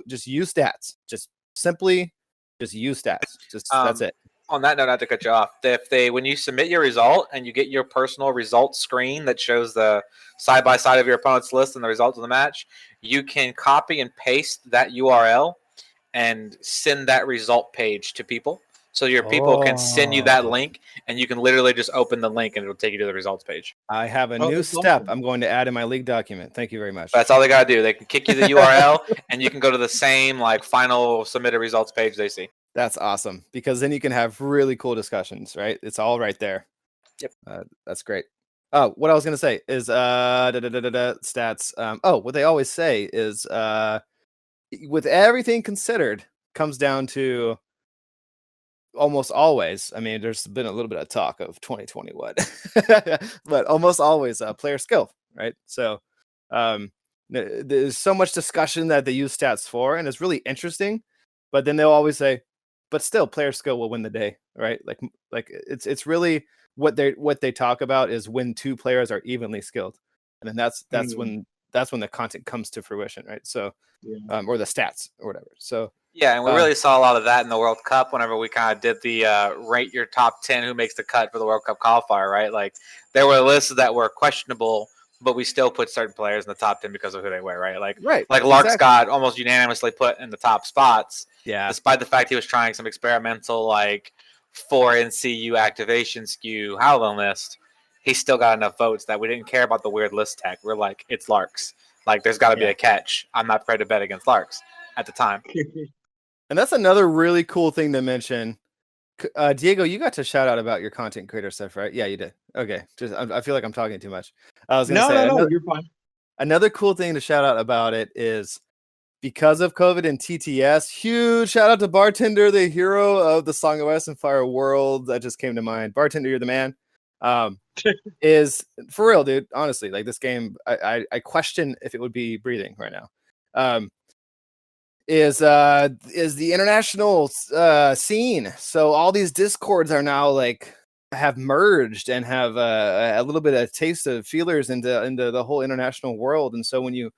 [SPEAKER 2] just use stats. Just simply use stats. That's it.
[SPEAKER 1] On that note, not to cut you off, when you submit your result and you get your personal results screen that shows the side by side of your opponent's list and the results of the match, you can copy and paste that URL and send that result page to people. So your people can send you that link, and you can literally just open the link, and it'll take you to the results page.
[SPEAKER 2] I have a new step I'm going to add in my league document. Thank you very much.
[SPEAKER 1] That's all they got to do. They can kick you the URL, and you can go to the same final submitted results page they see.
[SPEAKER 2] That's awesome, because then you can have really cool discussions, right? It's all right there.
[SPEAKER 1] Yep.
[SPEAKER 2] That's great. Oh, what I was going to say is stats. What they always say is with everything considered, comes down to almost always, I mean, there's been a little bit of talk of 2021, but almost always player skill, right? So there's so much discussion that they use stats for, and it's really interesting, but then they'll always say, but still player skill will win the day, right? Like it's really what they talk about is when two players are evenly skilled, and then that's when the content comes to fruition, right? So or the stats or whatever. So
[SPEAKER 1] yeah, and we really saw a lot of that in the World Cup whenever we kind of did the rate your top 10 who makes the cut for the World Cup qualifier, right? Like there were lists that were questionable, but we still put certain players in the top 10 because of who they were, right? Like Larks got almost unanimously put in the top spots, despite the fact he was trying some experimental 4 NCU activation skew Howlin list. He still got enough votes that we didn't care about the weird list tech. We're like, it's Larks. Like there's got to be a catch. I'm not prepared to bet against Larks at the time.
[SPEAKER 2] And that's another really cool thing to mention. Diego, you got to shout out about your content creator stuff, right? Yeah, you did. Okay. I feel like I'm talking too much. I was going to say,
[SPEAKER 3] no, you're fine.
[SPEAKER 2] Another cool thing to shout out about it is because of COVID and TTS, huge shout out to Bartender, the hero of the Song of Ice and Fire world. That just came to mind. Bartender, you're the man. Is for real, dude. Honestly, like this game, I question if it would be breathing right now. Is the international scene. So all these discords are now have merged and have a little bit of taste of feelers into the whole international world. And so when you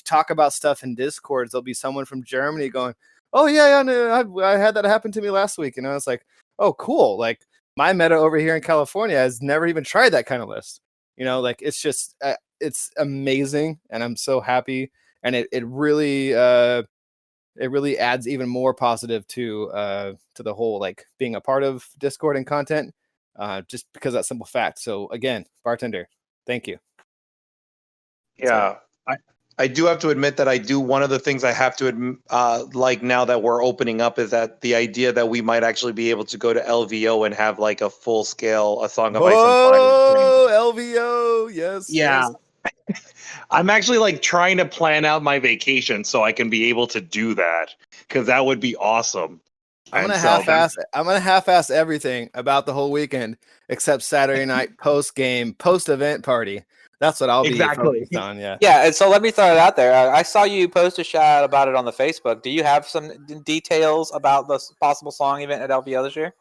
[SPEAKER 2] talk about stuff in discords, there'll be someone from Germany going, "Oh yeah, no, I had that happen to me last week," and I was like, "Oh cool!" Like my meta over here in California has never even tried that kind of list, Like it's just it's amazing, and I'm so happy, and it really adds even more positive to the whole like being a part of Discord and content, just because of that simple fact. So again, bartender, thank you.
[SPEAKER 3] Yeah, I do have to admit that one of the things I have to like now that we're opening up is that the idea that we might actually be able to go to LVO and have like a full scale A Song of Ice and Fire.
[SPEAKER 2] Oh, LVO, yes.
[SPEAKER 3] Yeah.
[SPEAKER 2] Yes.
[SPEAKER 3] I'm actually like trying to plan out my vacation so I can be able to do that, because that would be awesome.
[SPEAKER 2] I'm gonna half-ass everything about the whole weekend except Saturday night post-game, post-event party. That's what I'll be focused on. Yeah.
[SPEAKER 1] Yeah, and so let me throw it out there. I saw you post a shout about it on the Facebook. Do you have some details about the possible song event at LVO this year?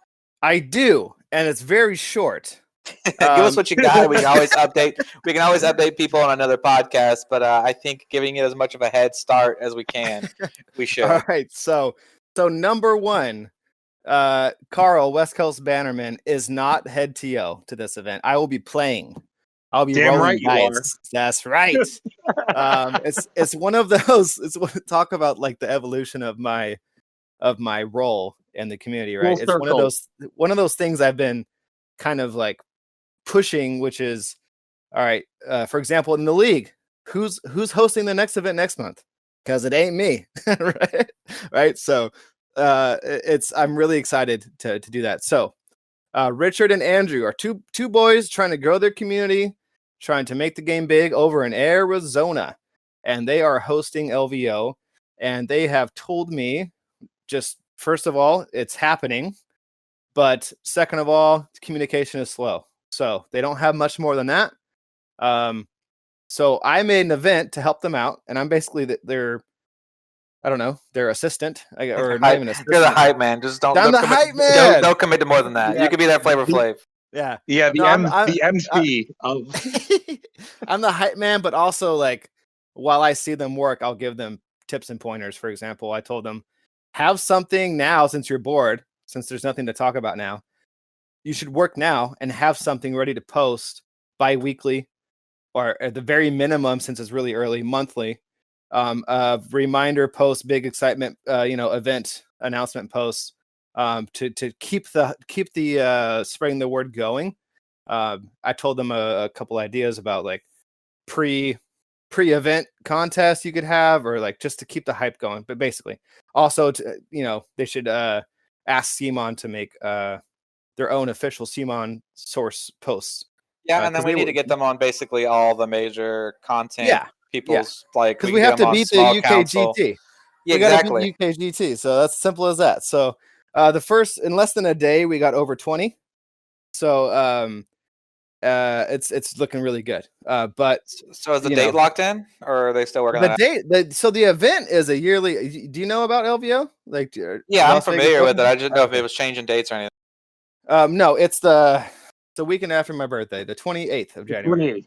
[SPEAKER 2] I do, and it's very short.
[SPEAKER 1] Give us what you got. We can always update. We can always update people on another podcast. But I think giving it as much of a head start as we can, we should.
[SPEAKER 2] All right. So number one, Karl, West Coast Bannermen, is not head TO to this event. I will be playing. I'll be rolling dice. That's right. It's one of those. Talk about like the evolution of my role in the community, right? It's one of those things I've been kind of like pushing, which is all right. For example, in the league, who's hosting the next event next month? Because it ain't me, right? So I'm really excited to do that. So Richard and Andrew are two boys trying to grow their community, trying to make the game big over in Arizona, and they are hosting LVO. And they have told me, just first of all, it's happening, but second of all, communication is slow. So they don't have much more than that. So I made an event to help them out, and I'm basically their assistant, or not even assistant.
[SPEAKER 1] You're the hype man. Just don't.
[SPEAKER 2] I'm the hype man.
[SPEAKER 1] Don't commit to more than that. Yeah. You could be that Flavor Flav.
[SPEAKER 2] Yeah.
[SPEAKER 3] Yeah. The MC.
[SPEAKER 2] I'm the hype man, but also like while I see them work, I'll give them tips and pointers. For example, I told them, have something now since you're bored, since there's nothing to talk about now. You should work now and have something ready to post bi-weekly, or at the very minimum, since it's really early, monthly. Reminder post, big excitement, event announcement posts, to keep the spreading the word going. I told them a couple ideas about like pre-event contests you could have, or like just to keep the hype going. But basically, also they should ask Simon to make their own official Simon source posts.
[SPEAKER 1] Yeah, and then we need to get them on basically all the major content people's like,
[SPEAKER 2] because we have to beat the UKGT.
[SPEAKER 1] Yeah, exactly.
[SPEAKER 2] We gotta beat the UKGT. So that's simple as that. So the first, in less than a day, we got over 20. So it's looking really good. But
[SPEAKER 1] so is the date locked in, or are they still working on
[SPEAKER 2] it? So the event is a yearly. Do you know about LVO? Like,
[SPEAKER 1] yeah, I'm familiar with it. I just know if it was changing dates or anything.
[SPEAKER 2] No, it's the weekend after my birthday, the 28th of January.
[SPEAKER 3] 28th.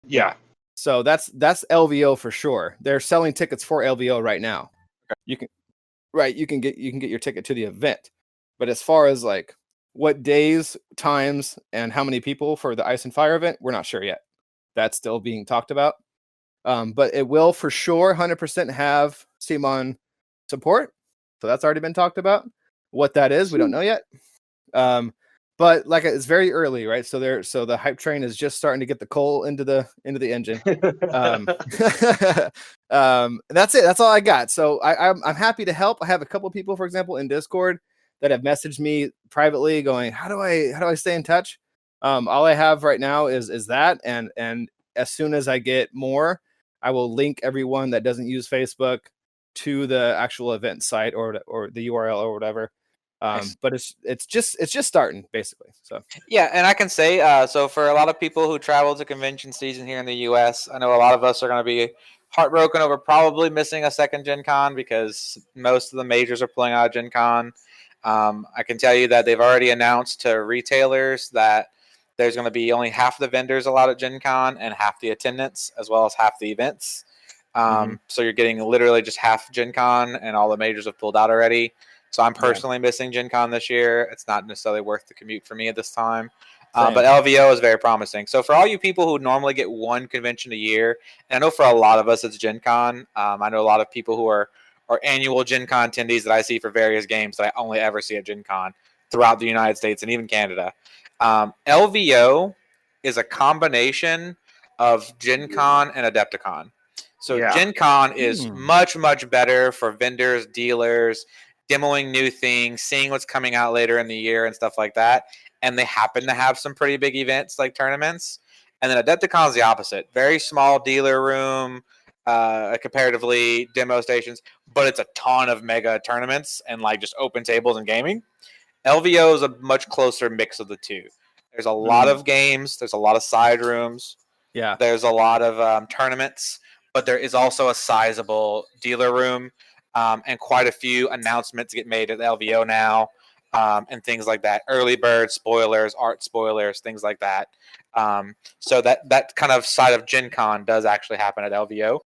[SPEAKER 3] Yeah.
[SPEAKER 2] So that's LVO for sure. They're selling tickets for LVO right now. Okay. You can get your ticket to the event. But as far as like what days, times, and how many people for the Ice and Fire event, we're not sure yet. That's still being talked about. But it will for sure 100% have Simon support. So that's already been talked about. What that is, we don't know yet. But like it's very early, right? So the hype train is just starting to get the coal into the engine. That's it. That's all I got. So I'm happy to help. I have a couple people, for example, in Discord that have messaged me privately, going, "How do I stay in touch?" All I have right now is that, and as soon as I get more, I will link everyone that doesn't use Facebook to the actual event site or the URL or whatever. Nice. But it's just starting basically. So
[SPEAKER 1] yeah, and I can say so for a lot of people who travel to convention season here in the U.S., I know a lot of us are going to be heartbroken over probably missing a second Gen Con because most of the majors are pulling out of Gen Con. I can tell you that they've already announced to retailers that there's going to be only half the vendors allowed at Gen Con and half the attendance, as well as half the events. So you're getting literally just half Gen Con, and all the majors have pulled out already. So I'm personally missing Gen Con this year. It's not necessarily worth the commute for me at this time. But LVO is very promising. So for all you people who normally get one convention a year, and I know for a lot of us it's Gen Con. I know a lot of people who are annual Gen Con attendees that I see for various games that I only ever see at Gen Con throughout the United States and even Canada. LVO is a combination of Gen Con and Adepticon. So Gen Con is much, much better for vendors, dealers, demoing new things, seeing what's coming out later in the year and stuff like that. And they happen to have some pretty big events like tournaments. And then Adepticon is the opposite. Very small dealer room, comparatively demo stations, but it's a ton of mega tournaments and like just open tables and gaming. LVO is a much closer mix of the two. There's a lot of games. There's a lot of side rooms.
[SPEAKER 2] Yeah.
[SPEAKER 1] There's a lot of tournaments, but there is also a sizable dealer room, and quite a few announcements get made at LVO now, and things like that. Early bird spoilers, art spoilers, things like that. So that kind of side of Gen Con does actually happen at LVO.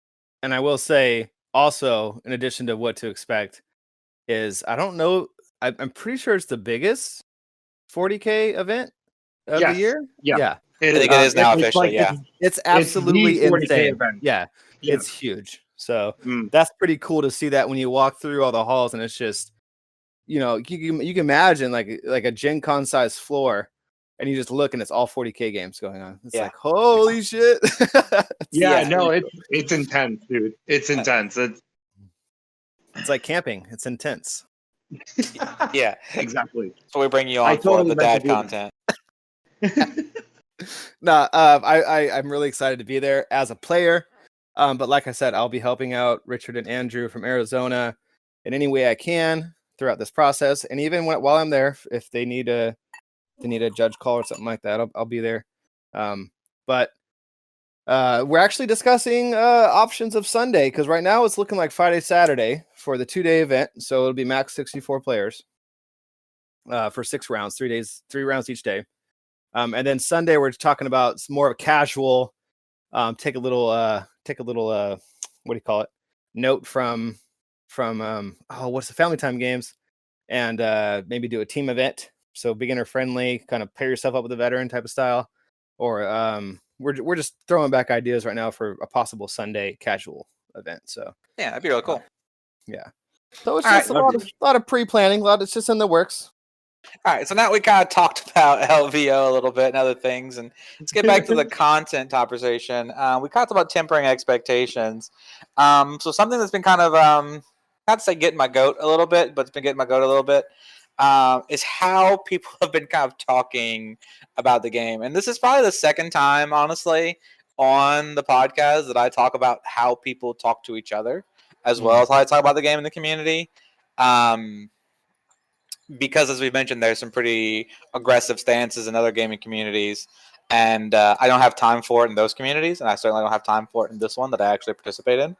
[SPEAKER 2] And I will say also, in addition to what to expect, is I don't know. I'm pretty sure it's the biggest 40K event of the year.
[SPEAKER 3] Yeah.
[SPEAKER 1] I think it is now officially.
[SPEAKER 2] It's absolutely
[SPEAKER 3] the 40K
[SPEAKER 2] insane.
[SPEAKER 3] event.
[SPEAKER 2] Yeah, it's huge. So that's pretty cool to see that when you walk through all the halls, and it's just, you can imagine like a Gen Con size floor, and you just look and it's all 40K games going on. It's like, holy shit.
[SPEAKER 3] It's intense, dude. It's intense. It's
[SPEAKER 2] like camping. It's intense.
[SPEAKER 1] Yeah,
[SPEAKER 3] exactly.
[SPEAKER 1] So we bring you on for the dad content.
[SPEAKER 2] I'm really excited to be there as a player. But like I said, I'll be helping out Richard and Andrew from Arizona in any way I can throughout this process. And even while I'm there, if they need a judge call or something like that, I'll be there. But we're actually discussing options of Sunday, because right now it's looking like Friday, Saturday for the 2-day event. So it'll be max 64 players for 6 rounds, 3 days, 3 rounds each day. And then Sunday we're talking about more of a casual, take a little what do you call it? Note from what's the Family Time games, and maybe do a team event. So beginner friendly, kind of pair yourself up with a veteran type of style, or we're just throwing back ideas right now for a possible Sunday casual event. So
[SPEAKER 1] yeah, that'd be really cool.
[SPEAKER 2] So it's just a lot of pre-planning, it's just in the works.
[SPEAKER 1] All right, so now we kind of talked about LVO a little bit and other things, and let's get back to the content conversation. We talked about tempering expectations. So something that's been kind of, not to say getting my goat a little bit, but it's been getting my goat a little bit, is how people have been kind of talking about the game. And this is probably the second time, honestly, on the podcast that I talk about how people talk to each other, as well as how I talk about the game in the community. Because, as we mentioned, there's some pretty aggressive stances in other gaming communities, and I don't have time for it in those communities, and I certainly don't have time for it in this one that I actually participate in.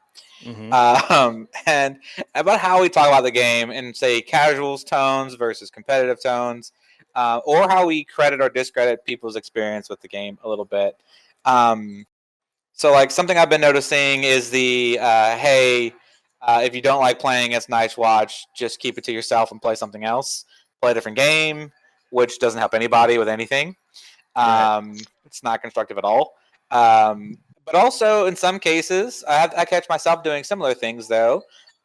[SPEAKER 1] And about how we talk about the game in, say, casuals tones versus competitive tones, or how we credit or discredit people's experience with the game a little bit. So, like, something I've been noticing is the, hey, if you don't like playing against Night's Watch, just keep it to yourself and play something else. Play a different game, which doesn't help anybody with anything. It's not constructive at all. But also, in some cases, I catch myself doing similar things, though,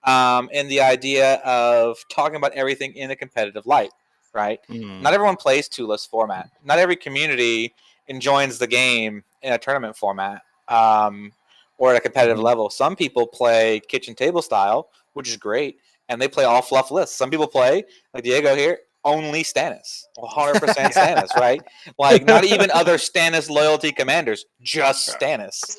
[SPEAKER 1] in the idea of talking about everything in a competitive light, right? Not everyone plays two-list format. Not every community enjoys the game in a tournament format. Or at a competitive level. Some people play kitchen table style, which is great, and they play all fluff lists. Some people play, like Diego here, only Stannis, 100% Stannis, right? Like, not even other Stannis loyalty commanders, just Stannis.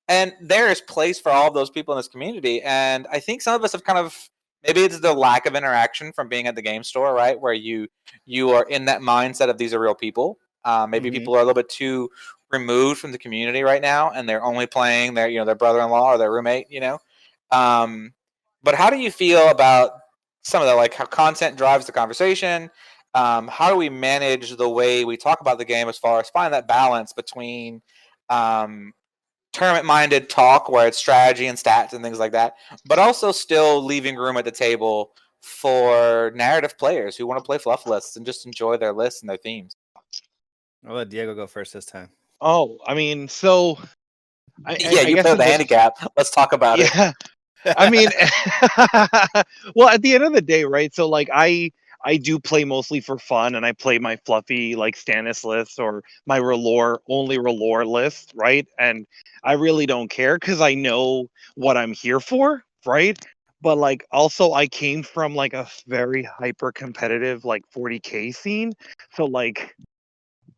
[SPEAKER 1] And there is place for all of those people in this community, and I think some of us have kind of, maybe it's the lack of interaction from being at the game store, right, where you are in that mindset of these are real people. Maybe people are a little bit too removed from the community right now, and they're only playing their brother-in-law or their roommate. But how do you feel about some of that, like how content drives the conversation? How do we manage the way we talk about the game as far as finding that balance between tournament-minded talk where it's strategy and stats and things like that, but also still leaving room at the table for narrative players who want to play fluff lists and just enjoy their lists and their themes.
[SPEAKER 2] I'll let Diego go first this time.
[SPEAKER 3] Oh, I mean, so I
[SPEAKER 1] You
[SPEAKER 3] guess
[SPEAKER 1] know the handicap. Let's talk about it.
[SPEAKER 3] yeah. I mean, well, at the end of the day, right? So like I do play mostly for fun, and I play my fluffy like Stannis list or my only Relore list, right? And I really don't care because I know what I'm here for, right? But like also I came from like a very hyper competitive like 40K scene. So like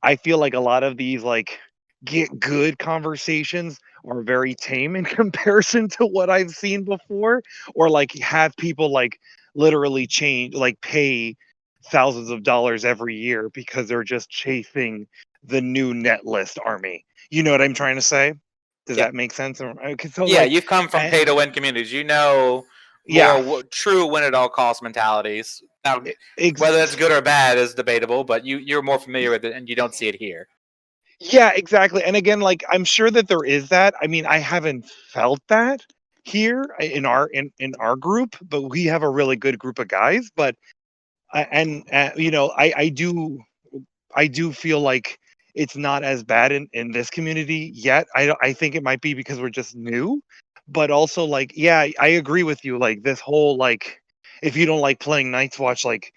[SPEAKER 3] I feel like a lot of these like get good conversations are very tame in comparison to what I've seen before, or like have people like literally change like pay thousands of dollars every year because they're just chasing the new net list army. You know what I'm trying to say? Does
[SPEAKER 1] Yeah.
[SPEAKER 3] that make sense? Okay, so
[SPEAKER 1] Yeah,
[SPEAKER 3] like,
[SPEAKER 1] you've come from pay to win communities. You know
[SPEAKER 3] yeah,
[SPEAKER 1] more true win at all cost mentalities. Now,
[SPEAKER 3] ex-
[SPEAKER 1] whether it's good or bad is debatable, but you're more familiar with it, and you don't see it here.
[SPEAKER 3] yeah, exactly. And again, like I'm sure that there is that. I mean, I haven't felt that here in our group, but we have a really good group of guys. But you know, I do feel like it's not as bad in this community yet. I think it might be because we're just new, but also like yeah, I agree with you. Like this whole like if you don't like playing Night's Watch, like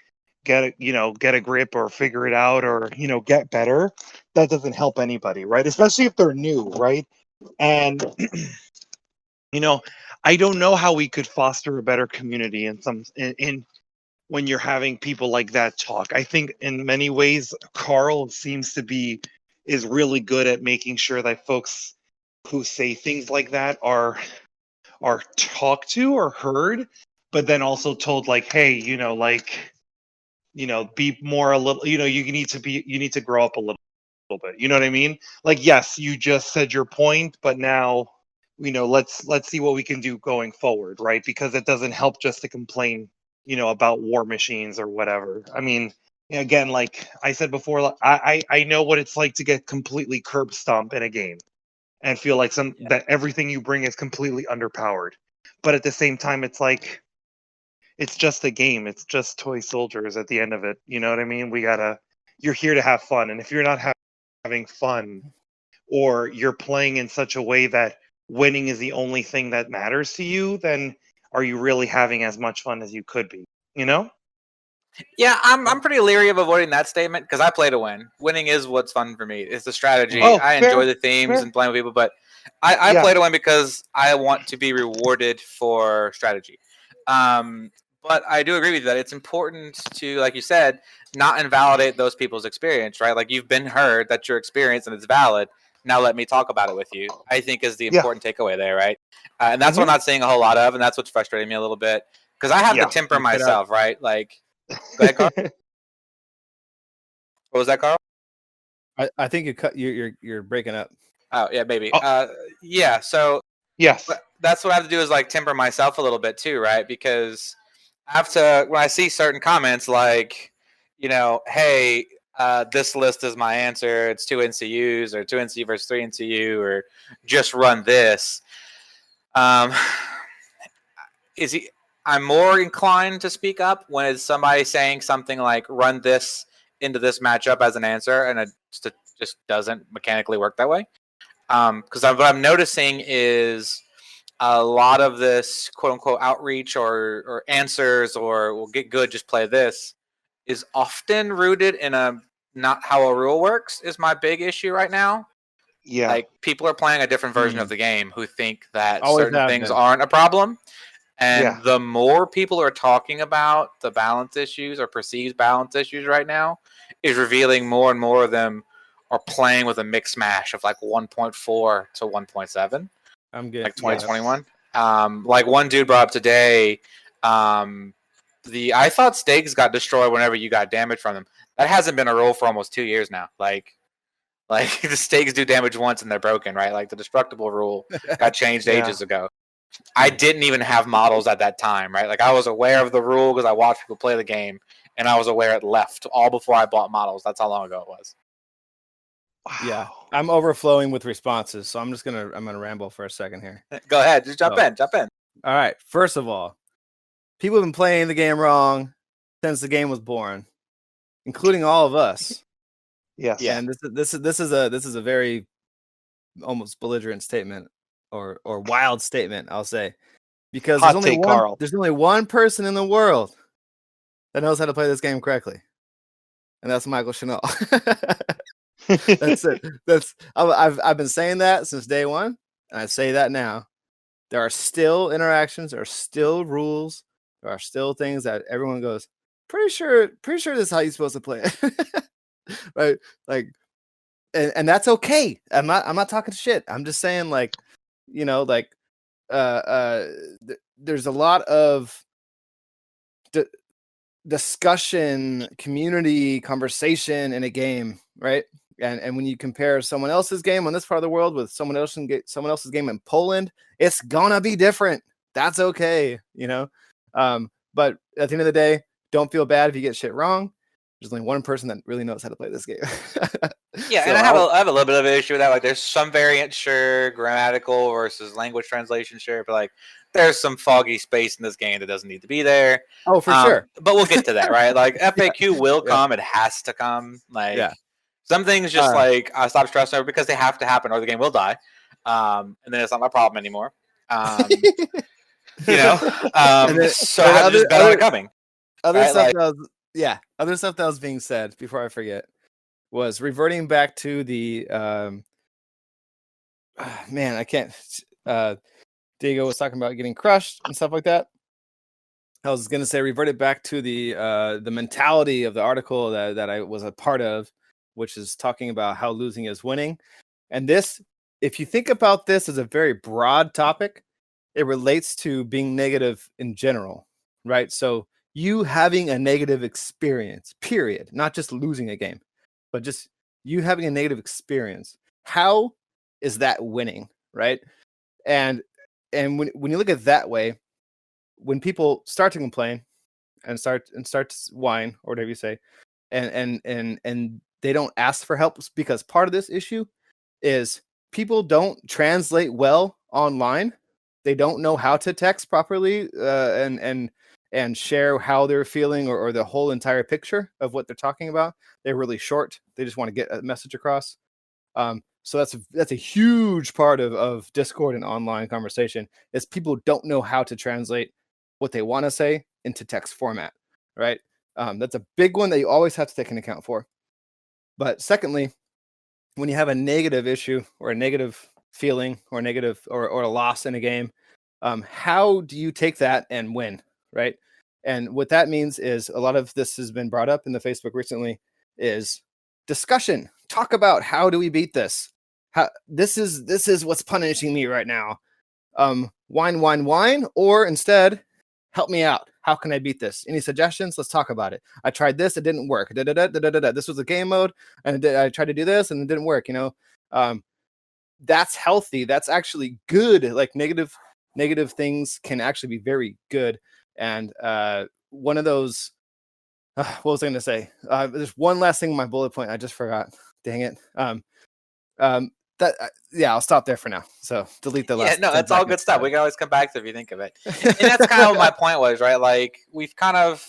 [SPEAKER 3] get a grip or figure it out or get better. That doesn't help anybody, right? Especially if they're new, right? And you know, I don't know how we could foster a better community in when you're having people like that talk. I think in many ways, Karl seems to be is really good at making sure that folks who say things like that are talked to or heard, but then also told like, hey, like, be more a little, you need to grow up a little bit. You know what I mean? Like, yes, you just said your point, but now, let's see what we can do going forward, right? Because it doesn't help just to complain, about war machines or whatever. I mean, again, like I said before, like, I know what it's like to get completely curb stomp in a game and feel like that everything you bring is completely underpowered. But at the same time, it's like it's just a game. It's just toy soldiers at the end of it. You know what I mean? You're here to have fun. And if you're not having fun or you're playing in such a way that winning is the only thing that matters to you, then are you really having as much fun as you could be? You know?
[SPEAKER 1] Yeah, I'm pretty leery of avoiding that statement because I play to win. Winning is what's fun for me. It's the strategy.
[SPEAKER 3] Oh,
[SPEAKER 1] I
[SPEAKER 3] fair,
[SPEAKER 1] enjoy the themes
[SPEAKER 3] fair.
[SPEAKER 1] and playing with people, but I
[SPEAKER 3] Yeah.
[SPEAKER 1] play to win because I want to be rewarded for strategy. But I do agree with you that it's important to, like you said, not invalidate those people's experience, right? Like you've been heard, that's your experience and it's valid. Now let me talk about it with you. I think is the
[SPEAKER 3] Yeah.
[SPEAKER 1] important takeaway there, right? And that's what I'm not seeing a whole lot of, and that's what's frustrating me a little bit because I have to temper myself, right? Like, go ahead, Karl. What was that, Karl?
[SPEAKER 2] I think you're breaking up.
[SPEAKER 1] Oh yeah, maybe.
[SPEAKER 3] Oh.
[SPEAKER 1] Yeah. So
[SPEAKER 3] Yes.
[SPEAKER 1] that's what I have to do is like temper myself a little bit too, right? Because I have to when I see certain comments like, hey, this list is my answer. It's 2 NCUs or 2 NCU versus 3 NCU or just run this. I'm more inclined to speak up when it's somebody saying something like run this into this matchup as an answer, and it just doesn't mechanically work that way. Because what I'm noticing is a lot of this quote unquote outreach or answers or we'll get good, just play this is often rooted in a not how a rule works is my big issue right now.
[SPEAKER 3] Yeah.
[SPEAKER 1] Like people are playing a different version of the game who think that
[SPEAKER 2] Always
[SPEAKER 1] certain things aren't a problem. And the more people are talking about the balance issues or perceived balance issues right now is revealing more and more of them are playing with a mix mash of like 1.4 to 1.7.
[SPEAKER 2] I'm good.
[SPEAKER 1] Like 2021. Like one dude brought up today, I thought stakes got destroyed whenever you got damage from them. That hasn't been a rule for almost 2 years now. Like the stakes do damage once and they're broken, right? Like the destructible rule got changed ages ago. I didn't even have models at that time, right? Like I was aware of the rule because I watched people play the game, and I was aware it left all before I bought models. That's how long ago it was.
[SPEAKER 2] Yeah, I'm overflowing with responses, so I'm gonna ramble for a second here.
[SPEAKER 1] Go ahead, just jump in.
[SPEAKER 2] All right. First of all, people have been playing the game wrong since the game was born, including all of us.
[SPEAKER 3] Yes.
[SPEAKER 2] And this is a very almost belligerent statement or wild statement, I'll say, because
[SPEAKER 3] Hot take, Karl.
[SPEAKER 2] there's only one person in the world that knows how to play this game correctly, and that's Michael Chanel. That's it. I've been saying that since day one, and I say that now. There are still interactions, there are still rules, there are still things that everyone goes, pretty sure this is how you're supposed to play it. Right? Like, and that's okay. I'm not talking shit. I'm just saying, like, you know, like, there's a lot of discussion, community conversation in a game, right? And when you compare someone else's game on this part of the world with someone else's game in Poland, it's gonna be different. That's okay, you know. But at the end of the day, don't feel bad if you get shit wrong. There's only one person that really knows how to play this game.
[SPEAKER 1] Yeah,
[SPEAKER 2] So
[SPEAKER 1] and I have a little bit of an issue with that. Like, there's some variant, sure, grammatical versus language translation, sure, but like, there's some foggy space in this game that doesn't need to be there.
[SPEAKER 2] Oh, for sure.
[SPEAKER 1] But we'll get to that, right? Like, FAQ will come; it has to come. Like, some things just like I stop stressing over because they have to happen, or the game will die, and then it's not my problem anymore. You know, so I have to just bet on it coming.
[SPEAKER 2] Other stuff that was being said before I forget was reverting back to the man, I can't. Diego was talking about getting crushed and stuff like that. I was gonna say reverted back to the mentality of the article that I was a part of, which is talking about how losing is winning. And this, if you think about this as a very broad topic, it relates to being negative in general, right? So you having a negative experience, period, not just losing a game, but just you having a negative experience. How is that winning, right? And when you look at it that way, when people start to complain and start to whine or whatever you say, and they don't ask for help, because part of this issue is people don't translate well online. They don't know how to text properly and share how they're feeling or the whole entire picture of what they're talking about. They're really short. They just want to get a message across. So that's a huge part of Discord and online conversation is people don't know how to translate what they want to say into text format, right? That's a big one that you always have to take into account for. But secondly, when you have a negative issue or a negative feeling or negative or a loss in a game, how do you take that and win, right? And what that means is a lot of this has been brought up in the Facebook recently is discussion. Talk about how do we beat this? How this is what's punishing me right now. Whine, or instead, help me out. How can I beat this? Any suggestions? Let's talk about it. I tried this, it didn't work. This was a game mode, and I tried to do this, and it didn't work. You know, that's healthy. That's actually good. Like negative things can actually be very good. And one of those. What was I going to say? There's one last thing in my bullet point. I just forgot. Dang it. I'll stop there for now. So delete the last.
[SPEAKER 1] Yeah, no, that's all good stuff. We can always come back to it if you think of it. And that's kind of what my point was, right? Like we've kind of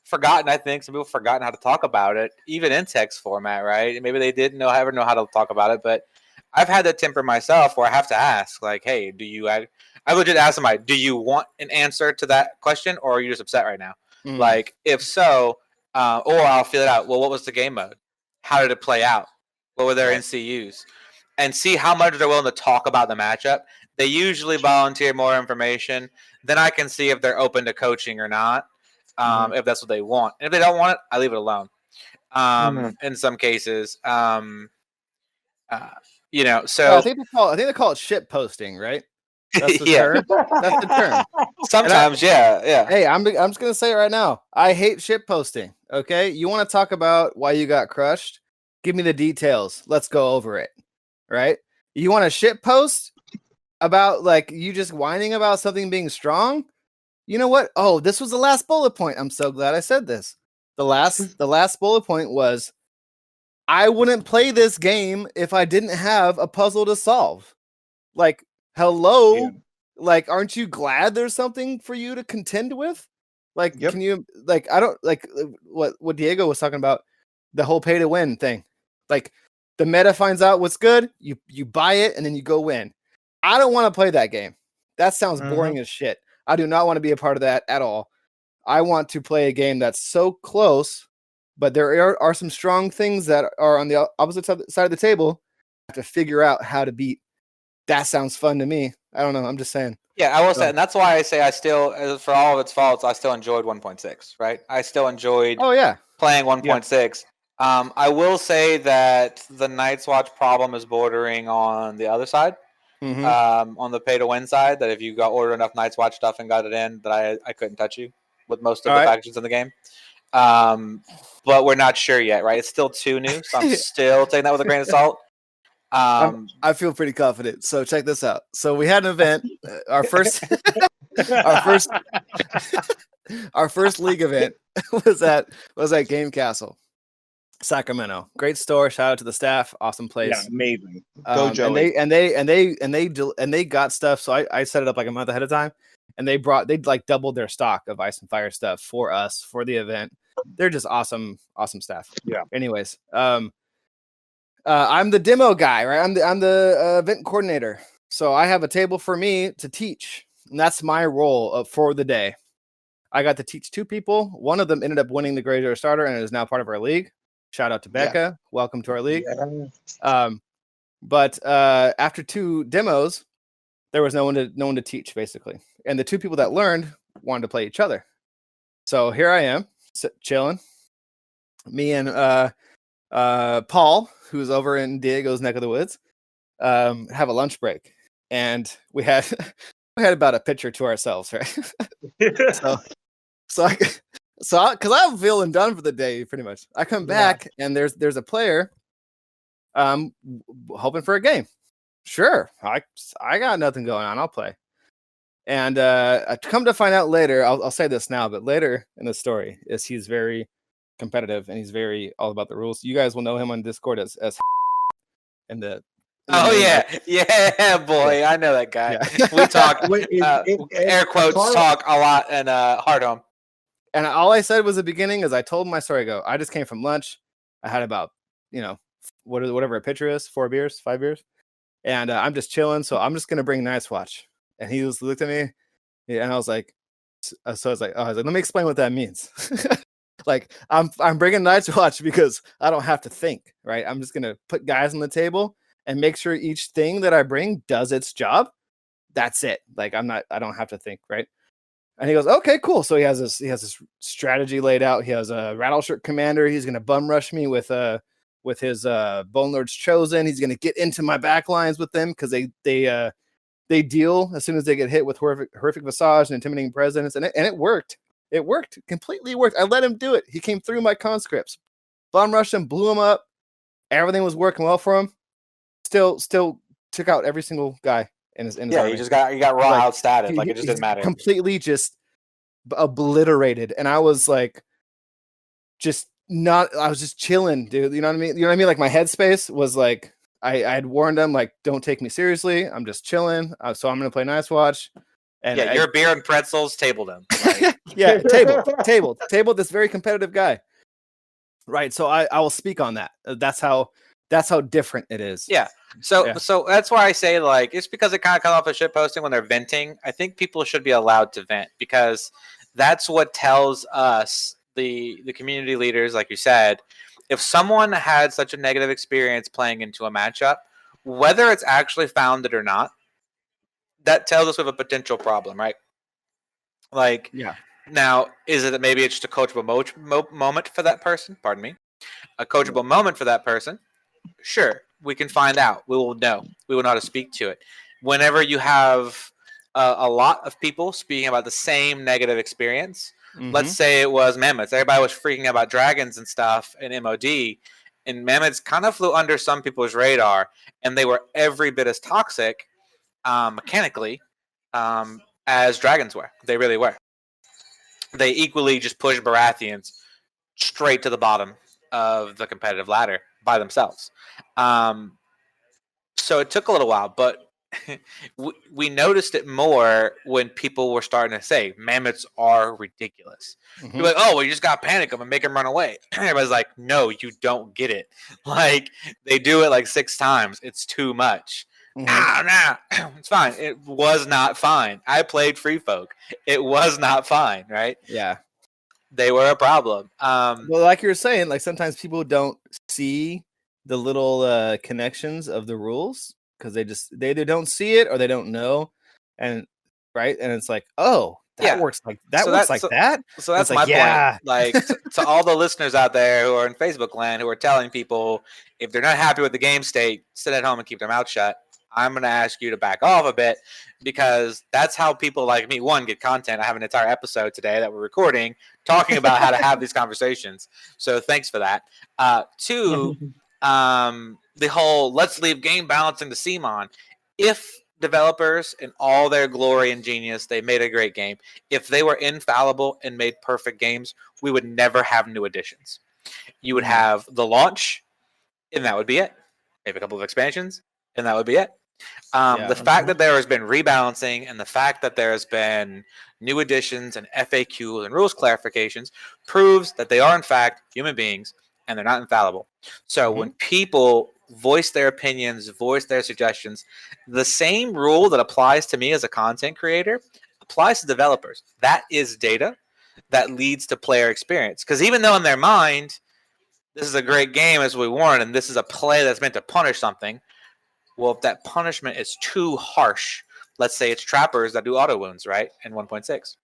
[SPEAKER 1] forgotten. I think some people have forgotten how to talk about it, even in text format, right? Maybe they didn't ever know how to talk about it, but I've had that temper myself where I have to ask, like, hey, I legit ask somebody, do you want an answer to that question, or are you just upset right now? Like, if so. Or I'll feel it out. Well, what was the game mode? How did it play out? What were their NCUs? And see how much they're willing to talk about the matchup. They usually volunteer more information. Then I can see if they're open to coaching or not, if that's what they want. And if they don't want it, I leave it alone. In some cases, you know. So
[SPEAKER 2] I think they call it shit posting, right? That's the term. That's the term.
[SPEAKER 1] Sometimes, yeah.
[SPEAKER 2] Hey, I'm just gonna say it right now. I hate shit posting. Okay, you want to talk about why you got crushed? Give me the details. Let's go over it. Right? You want a shit post about like you just whining about something being strong? You know what? Oh, this was the last bullet point. I'm so glad I said this. The last bullet point was I wouldn't play this game if I didn't have a puzzle to solve. Like, hello? Yeah. Like, aren't you glad there's something for you to contend with? Like, can you I don't like what Diego was talking about, the whole pay to win thing. Like, the meta finds out what's good, you buy it, and then you go win. I don't want to play that game. That sounds boring as shit. I do not want to be a part of that at all. I want to play a game that's so close, but there are some strong things that are on the opposite side of the table. I have to figure out how to beat. That sounds fun to me. I don't know. I'm just saying.
[SPEAKER 1] Yeah, I will say, and that's why I say I still, for all of its faults, I still enjoyed 1.6. Right? I still enjoyed.
[SPEAKER 2] Oh yeah,
[SPEAKER 1] playing 1.6. I will say that the Night's Watch problem is bordering on the other side, on the pay to win side. That if you ordered enough Night's Watch stuff and got it in, that I couldn't touch you with most of the packages in the game. But we're not sure yet, right? It's still too new, so I'm still taking that with a grain of salt.
[SPEAKER 2] I feel pretty confident. So check this out. So we had an event, our first league event was at Game Castle, Sacramento. Great store. Shout out to the staff. Awesome place.
[SPEAKER 3] Yeah, amazing. Go
[SPEAKER 2] Joey. And they got stuff. So I set it up like a month ahead of time, and they doubled their stock of Ice and Fire stuff for us for the event. They're just awesome staff.
[SPEAKER 3] Yeah.
[SPEAKER 2] Anyways, I'm the demo guy, right? I'm the event coordinator. So I have a table for me to teach, and that's my role for the day. I got to teach 2 people. One of them ended up winning the Graveyard Starter and is now part of our league. Shout out to Becca. Yeah. Welcome to our league. Yeah. But after 2 demos, there was no one to teach, basically. And the 2 people that learned wanted to play each other. So here I am, chilling. Me and Paul, who's over in Diego's neck of the woods, have a lunch break, and we had about a pitcher to ourselves, right? so because I'm feeling done for the day, pretty much. I come back and there's a player, hoping for a game. Sure, I got nothing going on. I'll play. And I come to find out later. I'll say this now, but later in the story is he's very competitive and he's very all about the rules. You guys will know him on Discord as in the
[SPEAKER 1] boy, I know that guy. Yeah. We talk air quotes talk a lot in Hard Home.
[SPEAKER 2] And all I said was the beginning is I told my story. I just came from lunch. I had about whatever a pitcher is, 4 beers, 5 beers, and I'm just chilling. So I'm just gonna bring Night's Watch. And he looked at me, and I was like, let me explain what that means. Like I'm bringing Night's Watch because I don't have to think, right? I'm just gonna put guys on the table and make sure each thing that I bring does its job. That's it. Like I don't have to think, right? And he goes, okay, cool. So he has this strategy laid out. He has a Rattleshirt Commander. He's gonna bum rush me with his Bone Lord's Chosen. He's gonna get into my back lines with them because they deal as soon as they get hit with horrific Visage and Intimidating Presence, and it worked. It worked. Completely worked. I let him do it. He came through my conscripts. Bum rushed him, blew him up. Everything was working well for him. Still took out every single guy in his army.
[SPEAKER 1] You got raw outstatted. Like it just didn't matter.
[SPEAKER 2] Completely just obliterated. And I was like, I was just chilling, dude. You know what I mean? You know what I mean? Like my headspace was like, I had warned them, like, don't take me seriously. I'm just chilling. So I'm going to play Night's Watch. And
[SPEAKER 1] your beer and pretzels tabled him. Right?
[SPEAKER 2] Yeah, tabled this very competitive guy. Right. So I will speak on that. That's how different it is.
[SPEAKER 1] Yeah. So that's why I say, like, it's because it kind of comes off of shit posting when they're venting. I think people should be allowed to vent because that's what tells us, the community leaders, like you said, if someone had such a negative experience playing into a matchup, whether it's actually founded or not, that tells us we have a potential problem, right? Like,
[SPEAKER 2] yeah.
[SPEAKER 1] Now, is it that maybe it's just a coachable moment for that person? Pardon me. A coachable moment for that person? Sure. We can find out. We will know. We will know how to speak to it. Whenever you have a lot of people speaking about the same negative experience, let's say it was Mammoths. Everybody was freaking out about dragons and stuff in MOD, and Mammoths kind of flew under some people's radar, and they were every bit as toxic mechanically as dragons were. They really were. They equally just pushed Baratheons straight to the bottom of the competitive ladder by themselves. So it took a little while, but we noticed it more when people were starting to say mammoths are ridiculous.
[SPEAKER 2] Mm-hmm.
[SPEAKER 1] You're like, oh, well, you just got to panic them and make them run away. Everybody's like, no, you don't get it. Like, they do it like 6 times. It's too much.
[SPEAKER 2] Mm-hmm.
[SPEAKER 1] Nah, it's fine. It was not fine. I played Free Folk. It was not fine, right?
[SPEAKER 2] Yeah.
[SPEAKER 1] They were a problem.
[SPEAKER 2] Well, like you were saying, like sometimes people don't see the little connections of the rules because they either don't see it or they don't know, and right, and it's like, oh, that works like that.
[SPEAKER 1] So
[SPEAKER 2] works like that.
[SPEAKER 1] So that's
[SPEAKER 2] it's
[SPEAKER 1] my
[SPEAKER 2] like, yeah.
[SPEAKER 1] point. Like to all the listeners out there who are in Facebook land who are telling people if they're not happy with the game state, sit at home and keep their mouth shut. I'm going to ask you to back off a bit because that's how people like me, one, get content. I have an entire episode today that we're recording talking about how to have these conversations. So thanks for that. Two, the whole let's leave game balancing to CMON. If developers in all their glory and genius, they made a great game. If they were infallible and made perfect games, we would never have new additions. You would have the launch, and that would be it. Maybe a couple of expansions, and that would be it. The fact that there has been rebalancing and the fact that there has been new additions and FAQs and rules clarifications proves that they are, in fact, human beings and they're not infallible. So when people voice their opinions, voice their suggestions, the same rule that applies to me as a content creator applies to developers. That is data that leads to player experience. Because even though in their mind, this is a great game as we warned, and this is a play that's meant to punish something, well, if that punishment is too harsh, let's say it's trappers that do auto wounds, right, in 1.6.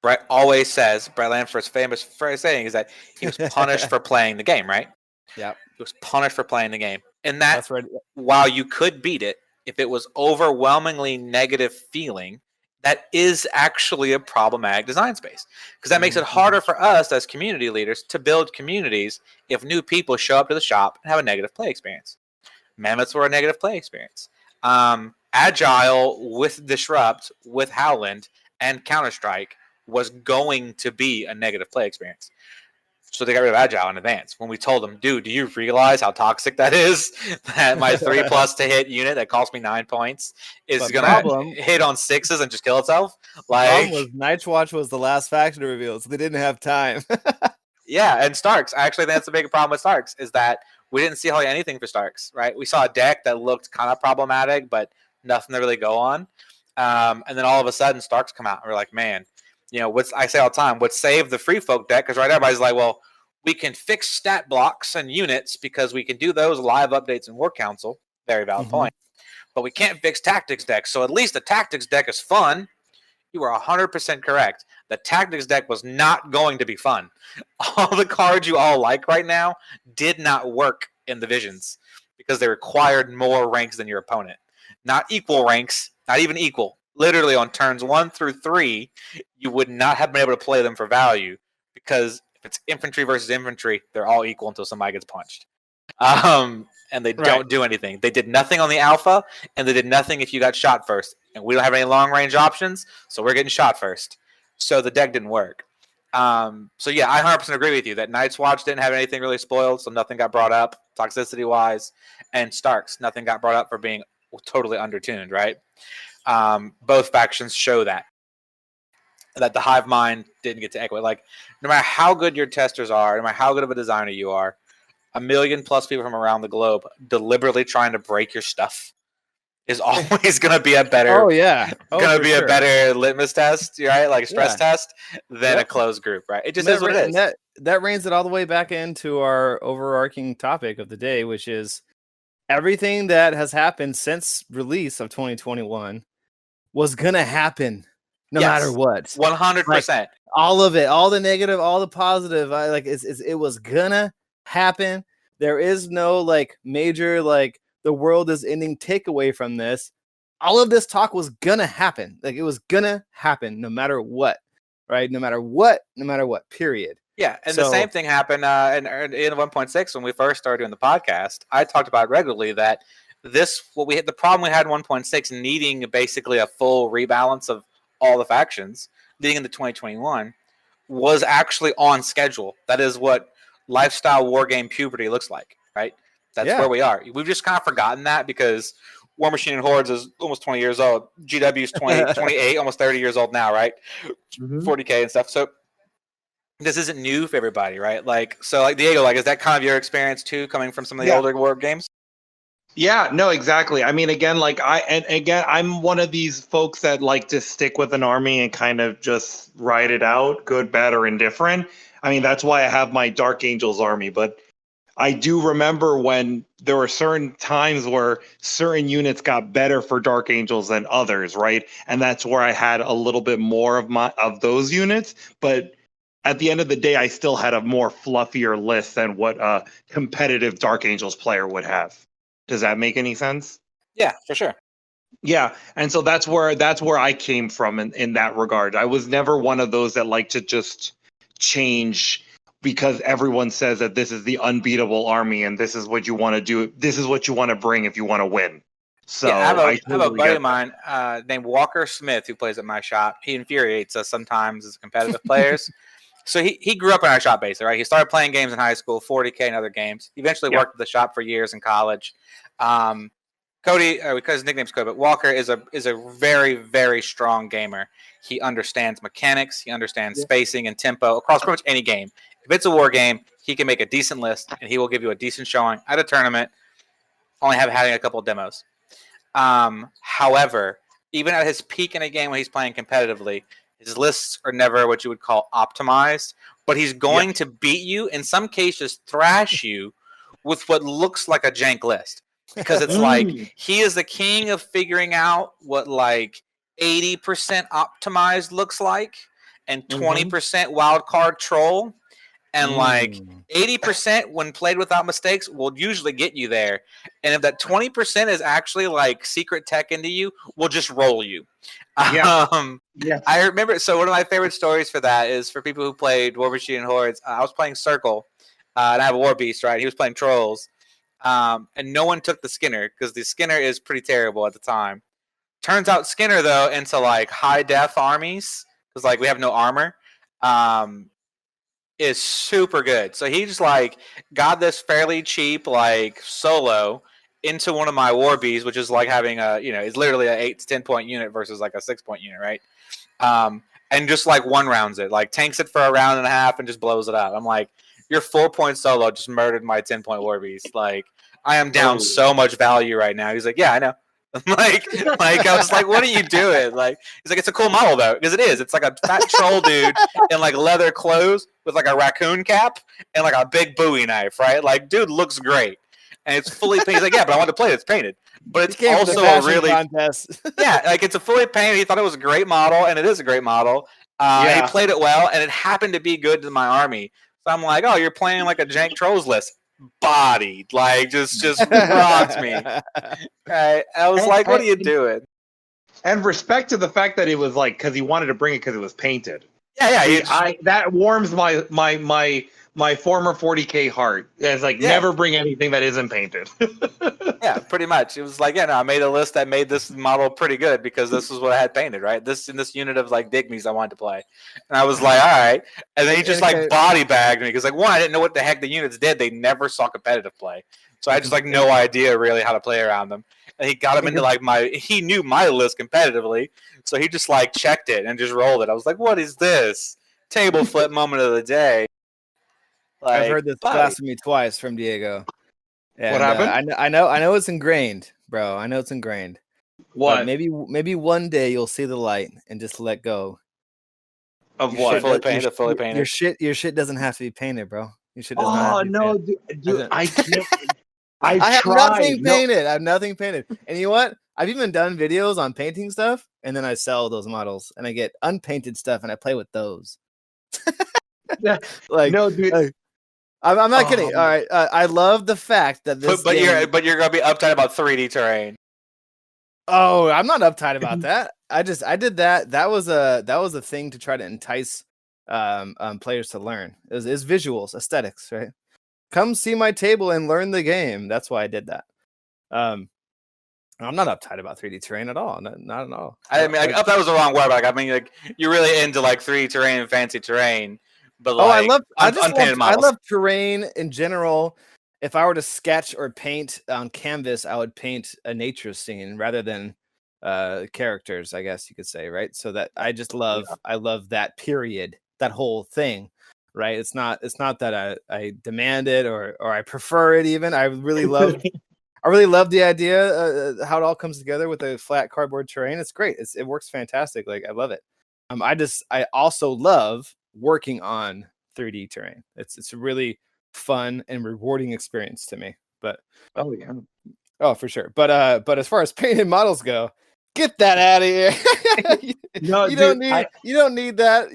[SPEAKER 1] Brett always says, Brett Lanford's famous saying is that he was punished for playing the game, right?
[SPEAKER 2] Yeah.
[SPEAKER 1] He was punished for playing the game. And that's
[SPEAKER 2] right.
[SPEAKER 1] While you could beat it, if it was overwhelmingly negative feeling, that is actually a problematic design space. Because that makes it harder for us as community leaders to build communities if new people show up to the shop and have a negative play experience. Mammoths were a negative play experience. Agile with Disrupt, with Howland, and Counter-Strike was going to be a negative play experience. So they got rid of Agile in advance. When we told them, dude, do you realize how toxic that is? That my 3+ to hit unit that cost me 9 points is going to hit on 6s and just kill itself?
[SPEAKER 2] Like, was Night's Watch was the last faction to reveal, so they didn't have time.
[SPEAKER 1] Yeah, and Starks. Actually, that's the big problem with Starks is that we didn't see hardly anything for Starks, right? We saw a deck that looked kind of problematic, but nothing to really go on. And then all of a sudden, Starks come out, and we're like, man, I say all the time, what's saved the Free Folk deck? Because everybody's like, well, we can fix stat blocks and units because we can do those live updates in War Council. Very valid point. But we can't fix tactics decks. So at least the tactics deck is fun. You are 100% correct. The tactics deck was not going to be fun. All the cards you all like right now did not work in the Visions because they required more ranks than your opponent. Not equal ranks, not even equal. Literally on turns 1 through 3, you would not have been able to play them for value because if it's infantry versus infantry, they're all equal until somebody gets punched. And they don't do anything. They did nothing on the alpha, and they did nothing if you got shot first. And we don't have any long-range options, so we're getting shot first. So the deck didn't work. So yeah, I 100% agree with you that Night's Watch didn't have anything really spoiled, so nothing got brought up toxicity-wise. And Starks, nothing got brought up for being totally undertuned, right? Both factions show that the hive mind didn't get to echo it. Like, no matter how good your testers are, no matter how good of a designer you are, 1 million+ people from around the globe deliberately trying to break your stuff is always going to be a better, a better litmus test, right? Like a stress test than a closed group, right? It just is what it is.
[SPEAKER 2] And that reins it all the way back into our overarching topic of the day, which is everything that has happened since release of 2021 was going to happen no matter what.
[SPEAKER 1] 100%.
[SPEAKER 2] Like, all of it, all the negative, all the positive, it was gonna happen. There is no major the world is ending takeaway from this. All of this talk was gonna happen. It was gonna happen no matter what, right? No matter what, period.
[SPEAKER 1] Yeah, and the same thing happened in 1.6 when we first started doing the podcast. I talked about regularly that the problem we had in 1.6 needing basically a full rebalance of all the factions leading into 2021 was actually on schedule. That is what lifestyle war game puberty looks like, right? That's where we are. We've just kind of forgotten that because War Machine and Hordes is almost 20 years old. GW is 28, almost 30 years old now, right? 40K and stuff. So this isn't new for everybody, right? Like, so like Diego, like, is that kind of your experience too, coming from some of the older war games?
[SPEAKER 3] Yeah, no, exactly. I mean, again, like I'm one of these folks that like to stick with an army and kind of just ride it out, good, bad, or indifferent. I mean, that's why I have my Dark Angels army, but I do remember when there were certain times where certain units got better for Dark Angels than others, right? And that's where I had a little bit more of those units. But at the end of the day, I still had a more fluffier list than what a competitive Dark Angels player would have. Does that make any sense?
[SPEAKER 1] Yeah, for sure.
[SPEAKER 3] Yeah, and so that's where I came from in that regard. I was never one of those that like to just change because everyone says that this is the unbeatable army and this is what you want to do. This is what you want to bring if you want to win. So
[SPEAKER 1] yeah, I have a buddy of
[SPEAKER 3] that.
[SPEAKER 1] mine named Walker Smith who plays at my shop. He infuriates us sometimes as competitive players. So he grew up in our shop basically, right? He started playing games in high school, 40K and other games. He eventually worked at the shop for years in college. Cody, because his nickname's Cody, but Walker is a very, very strong gamer. He understands mechanics, he understands spacing and tempo across pretty much any game. If it's a war game, he can make a decent list and he will give you a decent showing at a tournament, only having a couple of demos. However, even at his peak in a game when he's playing competitively, his lists are never what you would call optimized, but he's going to beat you, in some cases thrash you, with what looks like a jank list. Because it's like he is the king of figuring out what like 80% optimized looks like and 20% wild card troll. And like 80% when played without mistakes will usually get you there. And if that 20% is actually like secret tech into you, will just roll you. I remember, so one of my favorite stories for that is for people who played War Machine and Hordes. I was playing Circle and I have a War Beast, right? He was playing Trolls. And no one took the Skinner because the Skinner is pretty terrible at the time. Turns out Skinner, though, into like high def armies, because like we have no armor, is super good. So he just like got this fairly cheap like solo into one of my War Bees, which is like having it's literally an 8 to 10 point unit versus like a 6 point unit, right? And just like one rounds it, like tanks it for a round and a half and just blows it up. I'm like, your 4 point solo just murdered my 10 point War Beast. Like, I am down so much value right now. He's like, yeah, I know. like I was like, what are you doing? Like, he's like, it's a cool model though, because it is. It's like a fat troll dude in like leather clothes with like a raccoon cap and like a big Bowie knife, right? Like, dude looks great, and it's fully painted. He's like, yeah, but I want to play it. It's painted, but it's also a really yeah, like it's a fully painted. He thought it was a great model, and it is a great model. He played it well, and it happened to be good to my army. So I'm like, oh, you're playing like a jank trolls list. Bodied, like just rocked me. Right? I was like, what are you doing?
[SPEAKER 3] And respect to the fact that it was like because he wanted to bring it because it was painted.
[SPEAKER 1] Yeah.
[SPEAKER 3] That warms my former 40K heart. It's like never bring anything that isn't painted.
[SPEAKER 1] Yeah, pretty much. It was like, I made a list that made this model pretty good because this was what I had painted, right? This in this unit of like Digmies I wanted to play. And I was like, all right. And then he just like body bagged me because like one, I didn't know what the heck the units did. They never saw competitive play. So I just like no idea really how to play around them. And he got him into like he knew my list competitively. So he just like checked it and just rolled it. I was like, what is this? Table flip moment of the day.
[SPEAKER 2] Like, I've heard this blasphemy twice from Diego. And,
[SPEAKER 3] what happened?
[SPEAKER 2] I know it's ingrained, bro. I know it's ingrained.
[SPEAKER 3] What?
[SPEAKER 2] But maybe one day you'll see the light and just let go.
[SPEAKER 3] Of what?
[SPEAKER 1] Fully painted.
[SPEAKER 2] Your shit doesn't have to be painted, bro. Your shit
[SPEAKER 3] doesn't have to be painted. Dude, I can't. I
[SPEAKER 2] have nothing painted. I have nothing painted. And you know what? I've even done videos on painting stuff, and then I sell those models, and I get unpainted stuff, and I play with those. Like,
[SPEAKER 3] no, dude.
[SPEAKER 2] Like, I'm not kidding. All right, I love the fact that this.
[SPEAKER 1] But you're gonna be uptight about 3D terrain.
[SPEAKER 2] Oh, I'm not uptight about that. I did that. That was a thing to try to entice players to learn. Is visuals, aesthetics, right? Come see my table and learn the game. That's why I did that. I'm not uptight about 3D terrain at all. Not at all.
[SPEAKER 1] I mean, like, uptight was the wrong word. But like, I mean, like, you're really into like 3D terrain and fancy terrain. But like,
[SPEAKER 2] I love terrain in general, if I were to sketch or paint on canvas, I would paint a nature scene rather than characters, I guess you could say, right? So that I just love, I love that period, that whole thing, right? It's not that I demand it or I prefer it even. I really love the idea how it all comes together with a flat cardboard terrain. It's great. It works fantastic. Like I love it. I also love working on 3D terrain. It's a really fun and rewarding experience to me. But oh, for sure. But as far as painted models go, get that out of here. You don't need that.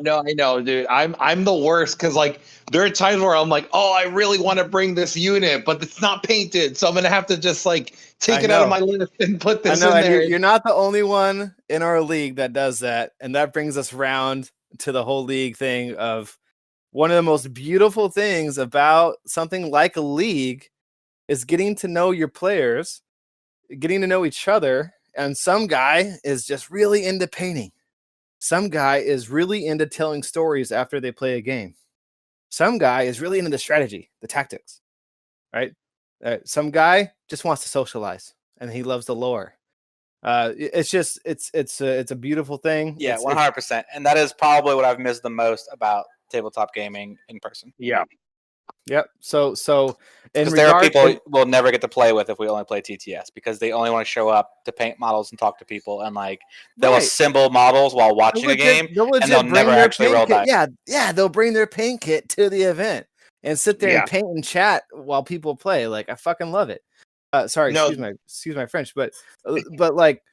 [SPEAKER 3] No, I know, dude. I'm the worst because like there are times where I'm like, oh, I really want to bring this unit, but it's not painted, so I'm gonna have to just like take it out of my list and put this in there.
[SPEAKER 2] You're not the only one in our league that does that, and that brings us round to the whole league thing of one of the most beautiful things about something like a league is getting to know your players, getting to know each other. And some guy is just really into painting. Some guy is really into telling stories after they play a game. Some guy is really into the strategy, the tactics, right? Some guy just wants to socialize and he loves the lore. It's a beautiful thing.
[SPEAKER 1] Yeah, 100%. And that is probably what I've missed the most about tabletop gaming in person.
[SPEAKER 3] Yeah.
[SPEAKER 2] Yep. So
[SPEAKER 1] because there are people we'll never get to play with if we only play TTS because they only want to show up to paint models and talk to people and like they'll assemble models while watching a game and they'll never actually roll dice.
[SPEAKER 2] Yeah, they'll bring their paint kit to the event and sit there and paint and chat while people play. Like I fucking love it. Sorry, excuse my French, but like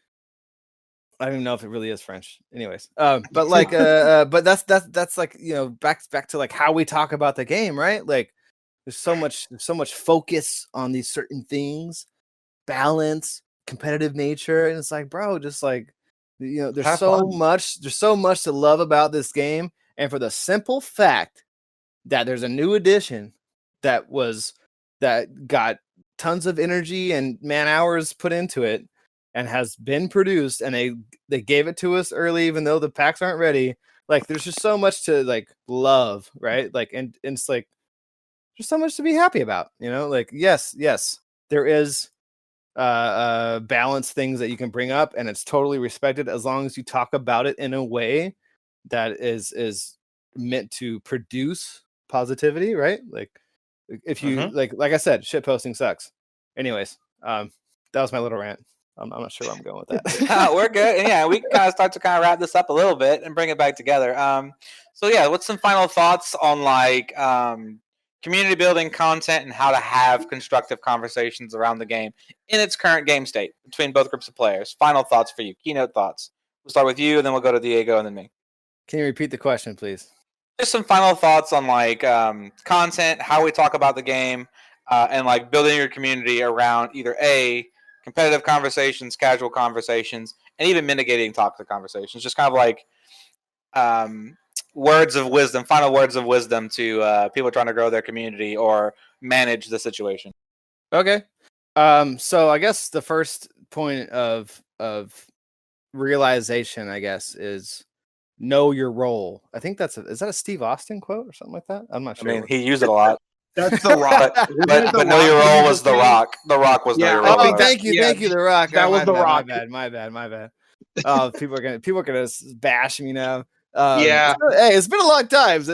[SPEAKER 2] I don't even know if it really is French. Anyways, but like, but that's like, you know, back to like how we talk about the game, right? Like, there's so much focus on these certain things, balance, competitive nature, and it's like, bro, just like, you know, there's so much to love about this game, and for the simple fact that there's a new edition that got tons of energy and man hours put into it. And has been produced, and they gave it to us early, even though the packs aren't ready. Like, there's just so much to like love, right? Like, and it's like there's so much to be happy about, you know. Like, yes, there is balance things that you can bring up, and it's totally respected as long as you talk about it in a way that is meant to produce positivity, right? Like, if you like I said, shit posting sucks. Anyways, that was my little rant. I'm not sure where I'm going with that.
[SPEAKER 1] We're good. And yeah, we can kind of wrap this up a little bit and bring it back together. So yeah, what's some final thoughts on like community building content and how to have constructive conversations around the game in its current game state between both groups of players? Final thoughts for you. Keynote thoughts. We'll start with you, and then we'll go to Diego, and then me.
[SPEAKER 2] Can you repeat the question, please?
[SPEAKER 1] Just some final thoughts on like content, how we talk about the game, and like building your community around either competitive conversations, casual conversations, and even mitigating toxic conversations. Just kind of like words of wisdom, final words of wisdom to people trying to grow their community or manage the situation.
[SPEAKER 2] Okay. So I guess the first point of realization, I guess, is know your role. I think is that a Steve Austin quote or something like that? I'm not sure.
[SPEAKER 1] I mean, he used it a lot.
[SPEAKER 3] That's The Rock.
[SPEAKER 1] but know your role was The Rock. The Rock was know your role.
[SPEAKER 2] Oh, thank you, The Rock.
[SPEAKER 3] That was The Rock.
[SPEAKER 2] My bad. Oh, people are gonna bash me now.
[SPEAKER 3] Yeah.
[SPEAKER 2] Hey, it's been a long time.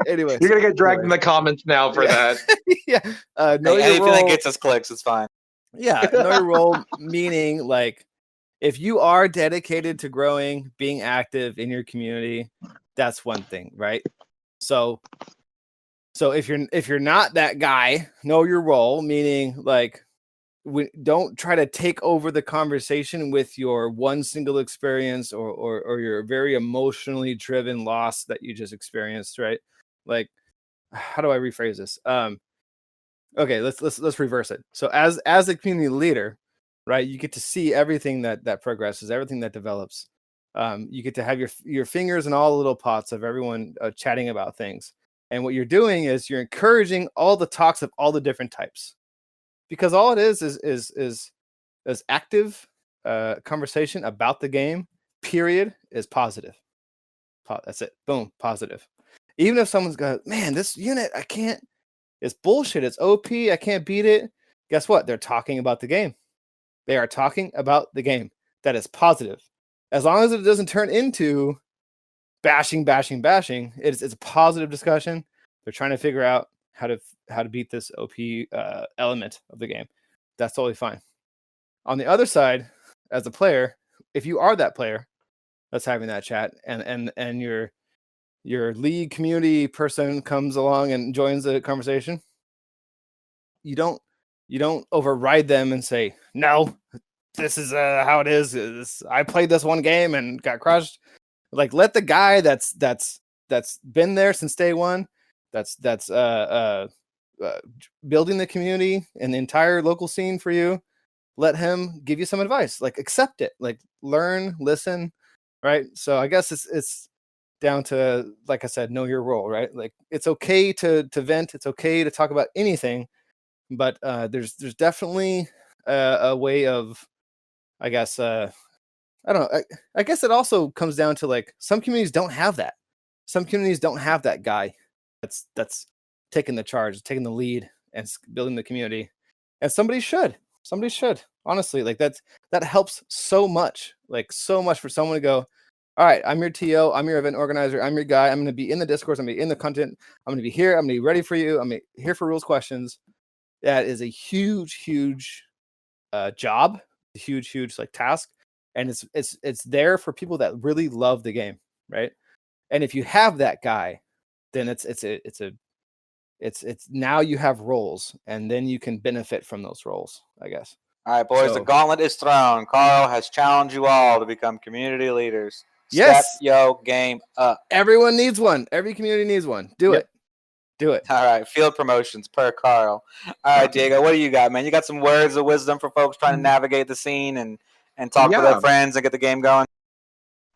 [SPEAKER 2] Anyway,
[SPEAKER 3] you're gonna get dragged in the comments now for that.
[SPEAKER 2] Yeah. Know your
[SPEAKER 1] anything
[SPEAKER 2] role.
[SPEAKER 1] that gets us clicks, it's fine.
[SPEAKER 2] Yeah. Know your role, meaning like if you are dedicated to growing, being active in your community, that's one thing, right? So if you're not that guy, know your role, meaning like don't try to take over the conversation with your one single experience or your very emotionally driven loss that you just experienced, right? Like, how do I rephrase this? Okay, let's reverse it. So as a community leader, right, you get to see everything that progresses, everything that develops. You get to have your fingers in all the little pots of everyone chatting about things. And what you're doing is you're encouraging all the talks of all the different types, because all it is active conversation about the game. Period is positive. That's it. Boom, positive. Even if someone's got, man, this unit, I can't, it's bullshit. It's OP. I can't beat it. Guess what? They're talking about the game. They are talking about the game. That is positive. As long as it doesn't turn into bashing. It's a positive discussion. They're trying to figure out how to beat this OP element of the game. That's totally fine. On the other side, as a player, if you are that player that's having that chat, and your league community person comes along and joins the conversation, you don't override them and say, no, this is how it is. I played this one game and got crushed. Like, let the guy that's been there since day one, that's building the community and the entire local scene for you, let him give you some advice. Like, accept it, like, learn, listen, right? So I guess it's down to, like I said, know your role, right? Like, it's okay to vent, it's okay to talk about anything, but there's definitely a way of, I guess, I don't know. I guess it also comes down to, like, some communities don't have that. Some communities don't have that guy that's taking the charge, taking the lead, and building the community. And somebody should. Honestly, like, that helps so much. Like, so much for someone to go, all right, I'm your TO, I'm your event organizer, I'm your guy. I'm going to be in the discourse, I'm going to be in the content, I'm going to be here, I'm going to be ready for you, I'm here for rules questions. That is a huge job, a huge like task. And it's there for people that really love the game, right? And if you have that guy, then it's now you have roles, and then you can benefit from those roles, I guess.
[SPEAKER 1] All right, boys, the gauntlet is thrown. Karl has challenged you all to become community leaders.
[SPEAKER 2] Yes.
[SPEAKER 1] Step your game up.
[SPEAKER 2] Everyone needs one. Every community needs one. Do it.
[SPEAKER 1] All right, field promotions per Karl. All right, Diego, what do you got, man? You got some words of wisdom for folks trying to navigate the scene and talk to their friends and get the game going?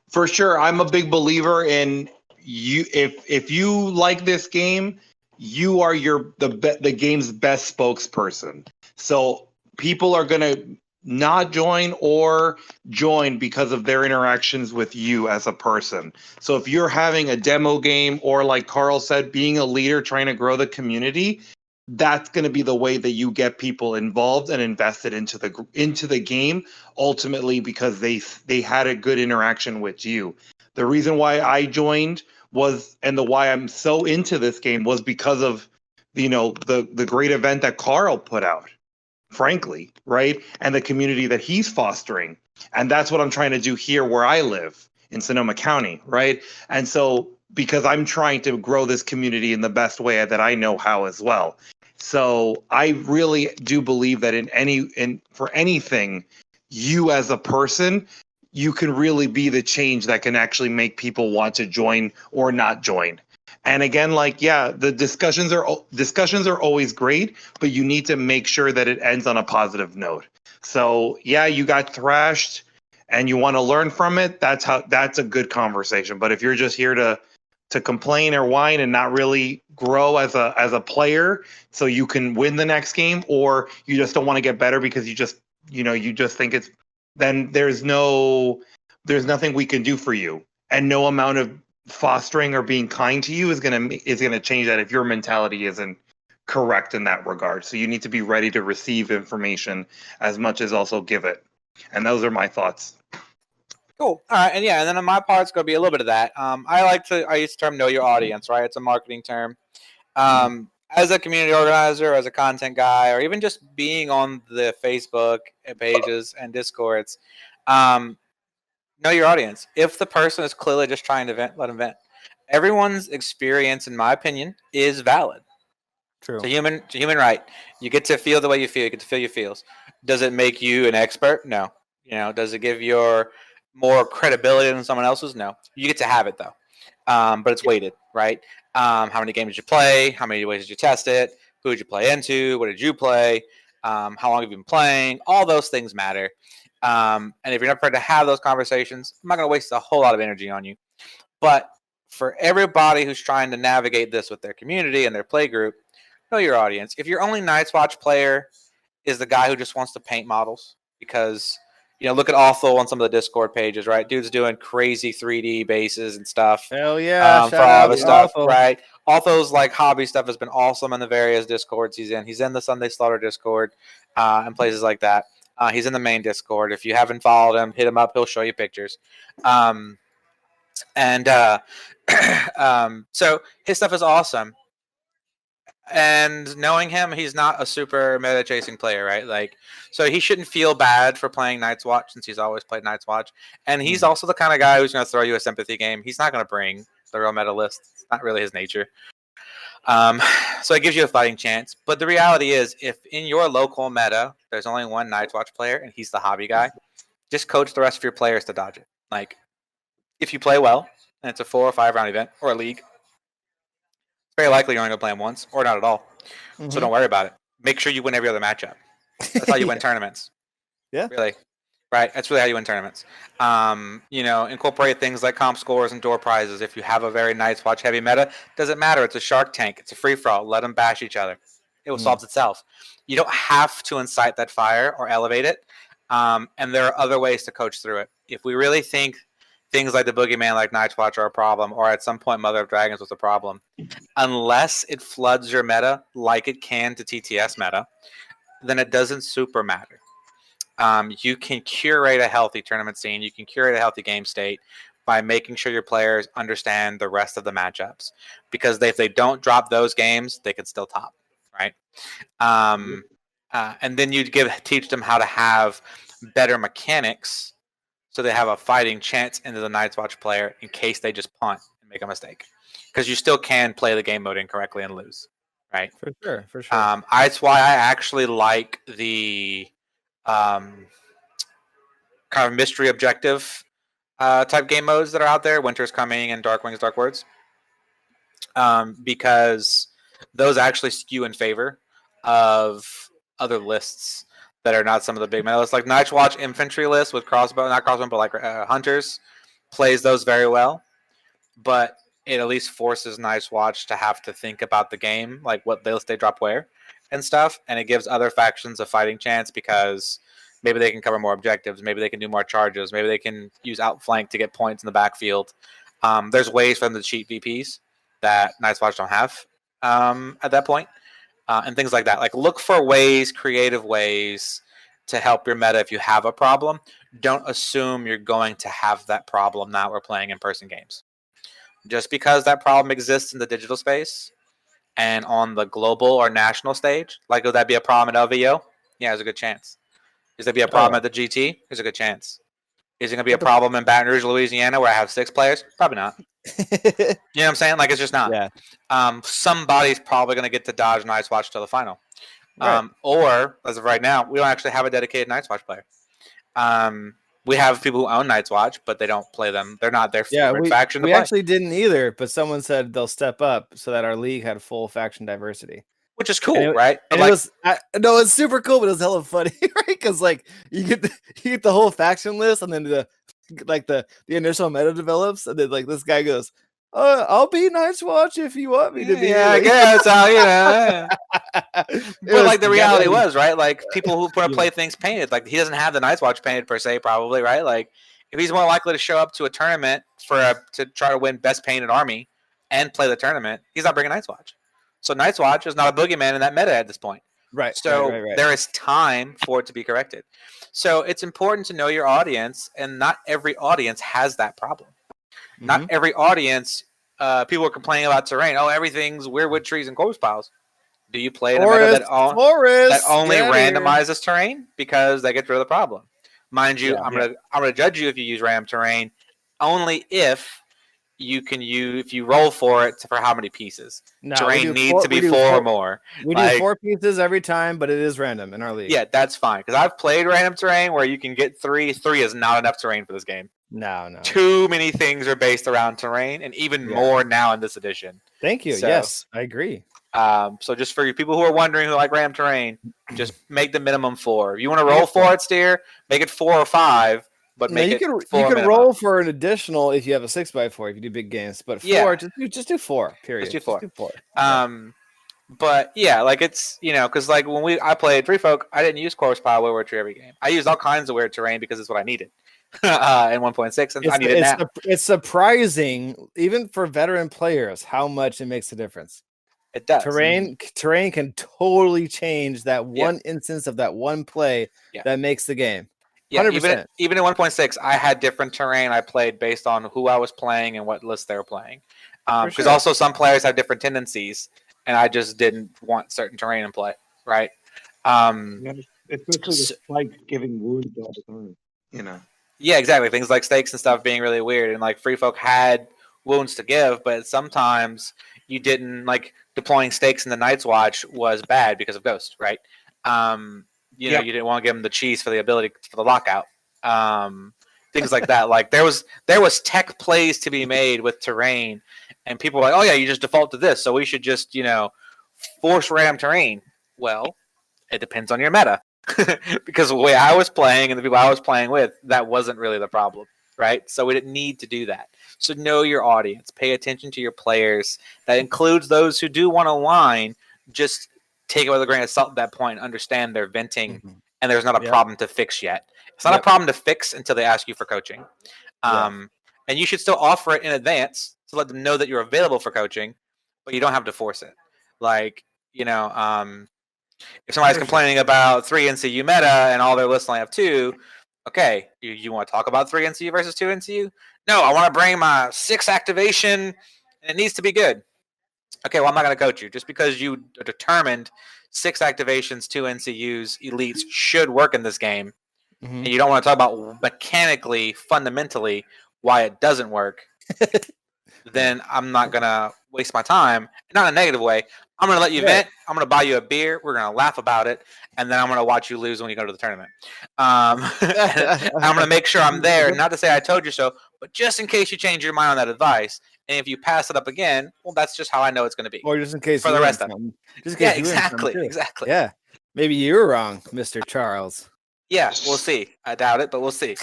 [SPEAKER 3] For sure. I'm a big believer in you. If you like this game, you are the game's best spokesperson. So people are going to not join or join because of their interactions with you as a person. So if you're having a demo game, or like Karl said, being a leader, trying to grow the community, that's going to be the way that you get people involved and invested into the game, ultimately, because they had a good interaction with you. The reason why I joined and why I'm so into this game was because of, the great event that Karl put out, frankly, right? And the community that he's fostering. And that's what I'm trying to do here where I live in Sonoma County, right? And so, because I'm trying to grow this community in the best way that I know how as well. So I really do believe that for anything, you as a person, you can really be the change that can actually make people want to join or not join. And again, the discussions are always great, but you need to make sure that it ends on a positive note. So yeah, you got thrashed and you want to learn from it. That's a good conversation. But if you're just here to complain or whine and not really grow as a player, so you can win the next game, or you just don't want to get better because you just think it's, then there's nothing we can do for you, and no amount of fostering or being kind to you is gonna change that if your mentality isn't correct in that regard. So you need to be ready to receive information as much as also give it. And those are my thoughts.
[SPEAKER 1] Cool. All right, and then on my part, it's going to be a little bit of that. I use the term "know your audience," right? It's a marketing term. As a community organizer, as a content guy, or even just being on the Facebook pages and Discords, know your audience. If the person is clearly just trying to vent, let them vent. Everyone's experience, in my opinion, is valid.
[SPEAKER 2] True.
[SPEAKER 1] It's a human right. You get to feel the way you feel. You get to feel your feels. Does it make you an expert? No. Does it give your more credibility than someone else's? No. You get to have it though. But it's weighted, right? How many games did you play? How many ways did you test it? Who did you play into? What did you play? How long have you been playing? All those things matter. And if you're not prepared to have those conversations, I'm not going to waste a whole lot of energy on you. But for everybody who's trying to navigate this with their community and their play group, know your audience. If your only Night's Watch player is the guy who just wants to paint models because look at Awful on some of the Discord pages, right? Dude's doing crazy 3D bases and stuff.
[SPEAKER 2] Hell yeah!
[SPEAKER 1] For all of his stuff,
[SPEAKER 2] Awful.
[SPEAKER 1] right? Awful's like hobby stuff has been awesome in the various Discords he's in. He's in the Sunday Slaughter Discord and places like that. He's in the main Discord. If you haven't followed him, hit him up. He'll show you pictures. So his stuff is awesome. And knowing him, he's not a super meta chasing player, right? Like, so he shouldn't feel bad for playing Night's Watch since he's always played Night's Watch. And he's also the kind of guy who's going to throw you a sympathy game. He's not going to bring the real meta list. It's not really his nature. So it gives you a fighting chance. But the reality is, if in your local meta there's only one Night's Watch player and he's the hobby guy, just coach the rest of your players to dodge it. Like, if you play well and it's a 4 or 5 round event or a league, very likely you're only going to play him once or not at all. So don't worry about it. Make sure you win every other matchup. That's how you win tournaments.
[SPEAKER 2] Yeah.
[SPEAKER 1] Really. Right? That's really how you win tournaments. Incorporate things like comp scores and door prizes. If you have a very Night's Watch heavy meta, doesn't matter. It's a Shark Tank. It's a free-for-all. Let them bash each other. It will solve itself. You don't have to incite that fire or elevate it. And there are other ways to coach through it. If we really think things like the Boogeyman, like Night's Watch, are a problem, or at some point Mother of Dragons was a problem, unless it floods your meta like it can to TTS meta, then it doesn't super matter. You can curate a healthy tournament scene. You can curate a healthy game state by making sure your players understand the rest of the matchups. Because if they don't drop those games, they can still top, right? And then you teach them how to have better mechanics so they have a fighting chance into the Night's Watch player in case they just punt and make a mistake. Because you still can play the game mode incorrectly and lose, right?
[SPEAKER 2] For sure.
[SPEAKER 1] That's why I actually like the kind of mystery objective type game modes that are out there, Winter's Coming and Dark Wings, Dark Words, because those actually skew in favor of other lists that are not some of the big meta lists. Like Night's Watch infantry list with not crossbow, but like hunters plays those very well, but it at least forces Night's Watch to have to think about the game, like what list they drop where and stuff, and it gives other factions a fighting chance because maybe they can cover more objectives, maybe they can do more charges, maybe they can use outflank to get points in the backfield. There's ways for them to cheat VPs that Night's Watch don't have at that point. And things like that. Like, look for ways, creative ways to help your meta if you have a problem. Don't assume you're going to have that problem now we're playing in-person games. Just because that problem exists in the digital space and on the global or national stage, like, would that be a problem at LVO? Yeah, there's a good chance. Is there be a problem at the GT? There's a good chance. Is it going to be a problem in Baton Rouge, Louisiana, where I have 6 players? Probably not. You know what I'm saying? Like, it's just not.
[SPEAKER 2] Yeah.
[SPEAKER 1] Somebody's probably going to get to dodge Night's Watch till the final.
[SPEAKER 2] Right.
[SPEAKER 1] Or, as of right now, we don't actually have a dedicated Night's Watch player. We have people who own Night's Watch, but they don't play them. They're not their favorite faction to play.
[SPEAKER 2] We actually didn't either, but someone said they'll step up so that our league had full faction diversity.
[SPEAKER 1] Which is cool, right?
[SPEAKER 2] And it's super cool, but it was hella funny, right? Because like you get the whole faction list, and then the initial meta develops, and then like this guy goes, "I'll be Night's Watch if you want me to be."
[SPEAKER 1] Yeah, I guess. But like the reality was, right? Like people who want to play things painted, like he doesn't have the Night's Watch painted per se, probably, right? Like if he's more likely to show up to a tournament to try to win best painted army and play the tournament, he's not bringing Night's Watch. So Night's Watch is not a boogeyman in that meta at this point.
[SPEAKER 2] Right.
[SPEAKER 1] So
[SPEAKER 2] right.
[SPEAKER 1] there is time for it to be corrected. So it's important to know your audience, and not every audience has that problem. Mm-hmm. Not every audience, people are complaining about terrain. Oh, everything's weirwood trees and corpse piles. Do you play in a meta that only randomizes terrain? Because that gets rid of the problem. Mind you, I'm gonna judge you if you use random terrain only if you roll for it for how many pieces. No, terrain needs to be 4 or more.
[SPEAKER 2] We do 4 pieces every time, but it is random in our league.
[SPEAKER 1] Yeah, that's fine. Because I've played random terrain where you can get 3. 3 is not enough terrain for this game.
[SPEAKER 2] No.
[SPEAKER 1] Too many things are based around terrain, and even more now in this edition.
[SPEAKER 2] Thank you. So, yes, I agree.
[SPEAKER 1] So just for you people who are wondering who like random terrain, just make the minimum 4. If you want to roll for it, Steer, make it 4 or 5. But you
[SPEAKER 2] can roll for an additional if you have a 6x4 if you do big games, but 4 just do 4. Period.
[SPEAKER 1] Just do 4. But yeah, like it's because like when I played Free Folk, I didn't use corpse pile weird tree every game. I used all kinds of weird terrain because it's what I needed in 1.6, and I need it now.
[SPEAKER 2] It's surprising, even for veteran players, how much it makes a difference.
[SPEAKER 1] It does.
[SPEAKER 2] Terrain can totally change that one instance of that one play that makes the game. 100%.
[SPEAKER 1] Yeah, even in 1.6, I had different terrain I played based on who I was playing and what list they were playing. Because also some players have different tendencies, and I just didn't want certain terrain in play, right?
[SPEAKER 3] Especially the spikes giving wounds all the time,
[SPEAKER 1] Yeah, exactly. Things like stakes and stuff being really weird, and like Free Folk had wounds to give, but sometimes you didn't like deploying stakes in the Night's Watch was bad because of Ghost, right? You didn't want to give them the cheese for the ability for the lockout. Things like that. Like there was tech plays to be made with terrain, and people were like, "Oh yeah, you just default to this, so we should just force ram terrain." Well, it depends on your meta, because the way I was playing and the people I was playing with, that wasn't really the problem, right? So we didn't need to do that. So know your audience, pay attention to your players. That includes those who do want to whine. Just take it with a grain of salt at that point and understand they're venting, and there's not a problem to fix yet. It's not a problem to fix until they ask you for coaching. And you should still offer it in advance to let them know that you're available for coaching, but you don't have to force it. Like, if somebody's complaining about 3 NCU meta and all their lists only have 2, okay, you want to talk about 3 NCU versus 2 NCU? No, I want to bring my 6 activation, and it needs to be good. Okay, well, I'm not going to coach you. Just because you determined 6 activations, 2 NCUs, elites should work in this game, and you don't want to talk about mechanically, fundamentally, why it doesn't work, then I'm not going to waste my time. Not in a negative way. I'm going to let you vent. I'm going to buy you a beer. We're going to laugh about it. And then I'm going to watch you lose when you go to the tournament. I'm going to make sure I'm there. Not to say I told you so, but just in case you change your mind on that advice. And if you pass it up again, well, that's just how I know it's going to be.
[SPEAKER 2] Or just in case
[SPEAKER 1] for the rest of them.
[SPEAKER 2] Just in case
[SPEAKER 1] exactly.
[SPEAKER 2] Yeah. Maybe you were wrong, Mr. Charles.
[SPEAKER 1] Yeah, we'll see. I doubt it, but we'll see.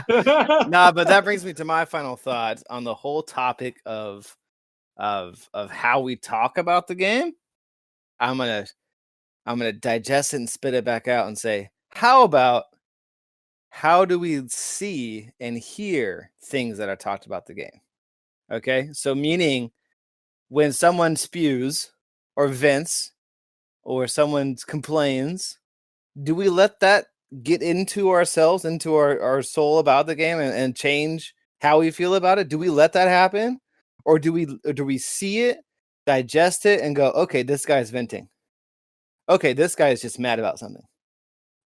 [SPEAKER 2] Nah, but that brings me to my final thoughts on the whole topic of how we talk about the game. I'm gonna digest it and spit it back out and say, how do we see and hear things that are talked about the game? Okay, so meaning when someone spews or vents or someone complains, do we let that get into ourselves, into our soul about the game and change how we feel about it? Do we let that happen? Or do we see it, digest it, and go, okay, this guy's venting. Okay, this guy is just mad about something,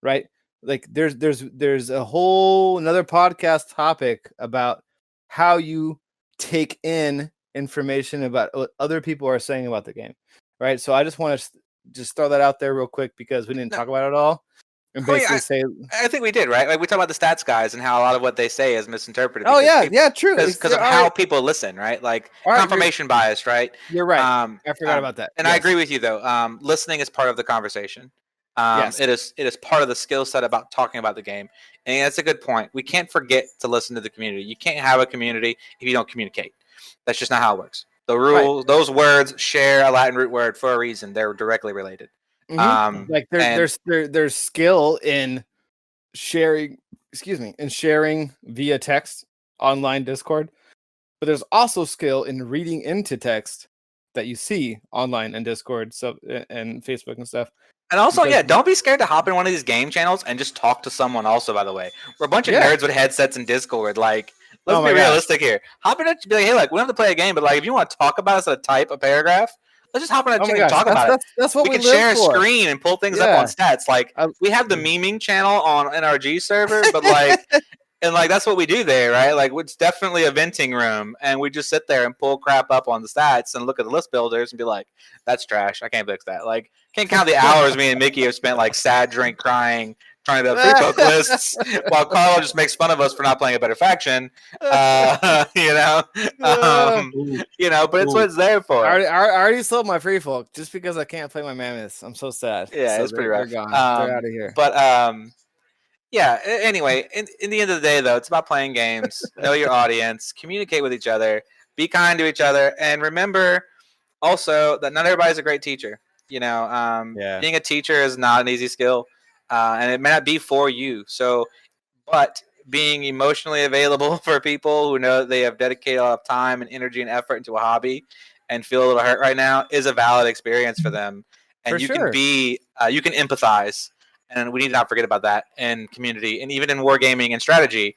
[SPEAKER 2] right? Like there's a whole another podcast topic about how you take in information about what other people are saying about the game, right? So I just want to just throw that out there real quick because we didn't talk about it all. And basically
[SPEAKER 1] I think we did, right? Like we talk about the stats guys and how a lot of what they say is misinterpreted.
[SPEAKER 2] Oh yeah, true.
[SPEAKER 1] Because of how people listen, right? Like confirmation bias, right?
[SPEAKER 2] You're right. I forgot about that.
[SPEAKER 1] And I agree with you though. Listening is part of the conversation.
[SPEAKER 2] Yes.
[SPEAKER 1] It is part of the skill set about talking about the game, and that's a good point. We can't forget to listen to the community. You can't have a community if you don't communicate. That's just not how it works. The rule, those words share a Latin root word for a reason. They're directly related.
[SPEAKER 2] Like there's skill in sharing, sharing via text online Discord, but there's also skill in reading into text that you see online and Discord, so and Facebook and stuff.
[SPEAKER 1] And also, don't be scared to hop in one of these game channels and just talk to someone. Also, by the way, we're a bunch of nerds with headsets and Discord. Like, let's be realistic here. Hop in and be like, hey, like we don't have to play a game, but like if you want to talk about us, type a paragraph. Let's just hop in and talk about it.
[SPEAKER 2] That's what
[SPEAKER 1] we can share a screen and pull things up on stats. Like we have the memeing channel on NRG server, but like, and like that's what we do there, right? Like it's definitely a venting room, and we just sit there and pull crap up on the stats and look at the list builders and be like, "That's trash. I can't fix that." Like, can't count the hours me and Mickey have spent like sad, drink, crying, trying to build free folk lists, while Karl just makes fun of us for not playing a better faction. But it's what it's there for.
[SPEAKER 2] I already sold my free folk just because I can't play my mammoths. I'm so sad.
[SPEAKER 1] Yeah,
[SPEAKER 2] so
[SPEAKER 1] it's pretty rough.
[SPEAKER 2] They're gone. They're out of here.
[SPEAKER 1] But yeah. Anyway, in the end of the day, though, it's about playing games. Know your audience, communicate with each other, be kind to each other, and remember also that not everybody's a great teacher. Being a teacher is not an easy skill, and it may not be for you. So, but being emotionally available for people who know they have dedicated a lot of time and energy and effort into a hobby and feel a little hurt right now is a valid experience for them. And you can empathize, and we need to not forget about that in community and even in wargaming and strategy.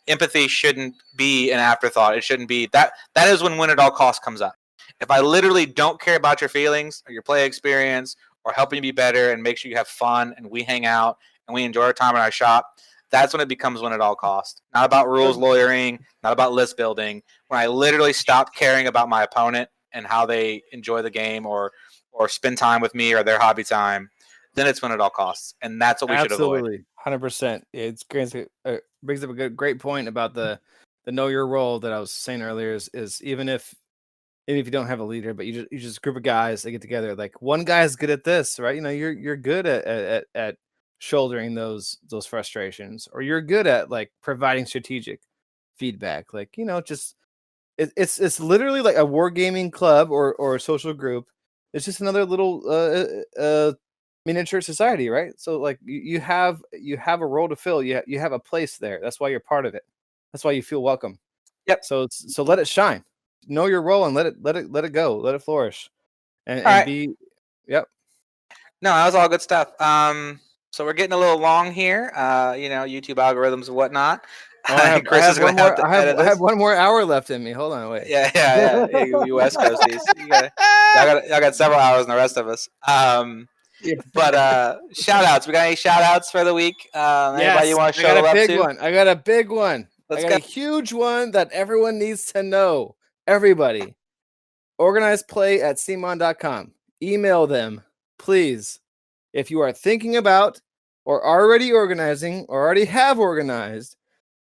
[SPEAKER 1] Empathy shouldn't be an afterthought. It shouldn't be that. That is when win at all costs comes up. If I literally don't care about your feelings or your play experience or helping you be better and make sure you have fun and we hang out and we enjoy our time in our shop, that's when it becomes win at all costs. Not about rules lawyering, not about list building. When I literally stop caring about my opponent and how they enjoy the game or spend time with me or their hobby time, then it's win at all costs. And that's what we should avoid.
[SPEAKER 2] Absolutely, 100%. It brings up a great point about the know your role that I was saying earlier is even if you don't have a leader, but you just a group of guys that get together. Like one guy is good at this, right? You're good at shouldering those frustrations, or you're good at like providing strategic feedback. Like just it's literally like a wargaming club or a social group. It's just another little miniature society, right? So like you have a role to fill. You have a place there. That's why you're part of it. That's why you feel welcome.
[SPEAKER 1] Yep.
[SPEAKER 2] So let it shine. Know your role and let it go. Let it flourish. And
[SPEAKER 1] right.
[SPEAKER 2] be. Yep.
[SPEAKER 1] No, that was all good stuff. So we're getting a little long here. YouTube algorithms and whatnot.
[SPEAKER 2] Oh, I have one more hour left in me. Hold on, wait.
[SPEAKER 1] Yeah. You West Coasties. Y'all got several hours than the rest of us. But shout outs. We got any shout outs for the week? Anybody you want to show love to?
[SPEAKER 2] I got a big one. I got a huge one that everyone needs to know. Everybody. organizedplay@cmon.com. Email them, please. If you are thinking about or already organizing or already have organized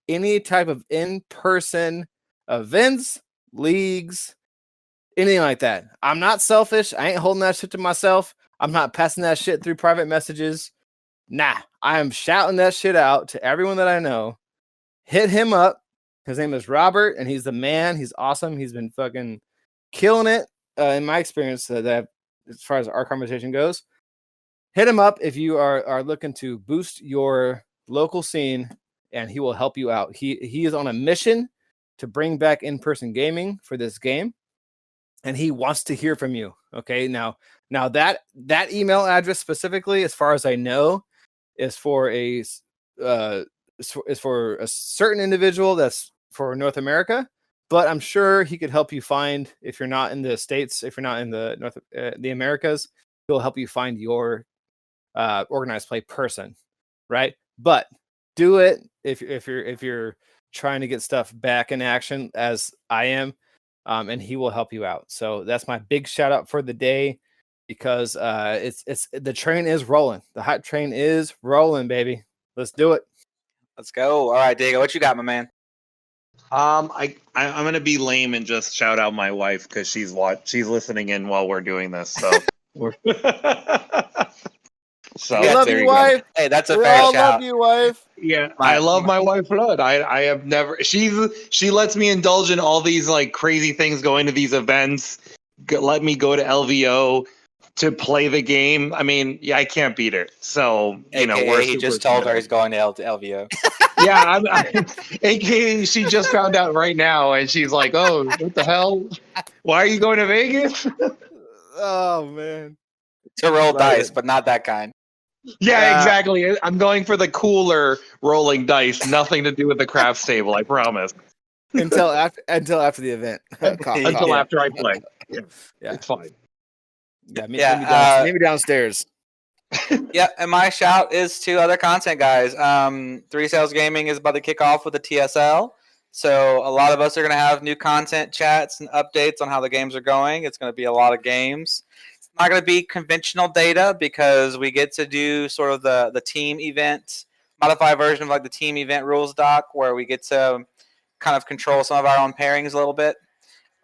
[SPEAKER 2] any type of in-person events, leagues, anything like that. I'm not selfish. I ain't holding that shit to myself. I'm not passing that shit through private messages. Nah, I am shouting that shit out to everyone that I know. Hit him up. His name is Robert, and he's the man. He's awesome. He's been fucking killing it in my experience that as far as our conversation goes. Hit him up if you are looking to boost your local scene, and he will help you out. He is on a mission to bring back in-person gaming for this game, and he wants to hear from you. Okay, now that email address specifically, as far as I know, is for a certain individual that's for North America. But I'm sure he could help you find, if you're not in the States, if you're not in the Americas, he'll help you find your organized play person, right? But do it if you're trying to get stuff back in action, as I am, and he will help you out. So that's my big shout out for the day, because it's the train is rolling. The hype train is rolling, baby. Let's do it.
[SPEAKER 1] Let's go. All right, Diego, what you got, my man?
[SPEAKER 3] I'm gonna be lame and just shout out my wife because she's listening in while we're doing this. So
[SPEAKER 2] I love you, wife.
[SPEAKER 1] Hey, that's a fair shout.
[SPEAKER 2] Love you, wife.
[SPEAKER 3] Yeah, I love my wife blood. I have never. She lets me indulge in all these like crazy things, going to these events. Let me go to LVO to play the game. I mean, yeah, I can't beat her. So
[SPEAKER 1] he just told her he's going to LVO.
[SPEAKER 3] Yeah, AKA she just found out right now, and she's like, "Oh, what the hell? Why are you going to Vegas?"
[SPEAKER 2] Oh man,
[SPEAKER 1] to roll dice, but not that kind.
[SPEAKER 3] Yeah, exactly. I'm going for the cooler rolling dice. Nothing to do with the craps table. I promise.
[SPEAKER 2] Until after the event.
[SPEAKER 3] Until after I play. Yeah, it's fine.
[SPEAKER 2] Yeah, maybe downstairs.
[SPEAKER 1] Yeah, and my shout is to other content guys. 3 Sales Gaming is about to kick off with the TSL. So a lot of us are going to have new content chats and updates on how the games are going. It's going to be a lot of games. It's not going to be conventional data because we get to do sort of the team event, modified version of like the team event rules doc, where we get to kind of control some of our own pairings a little bit.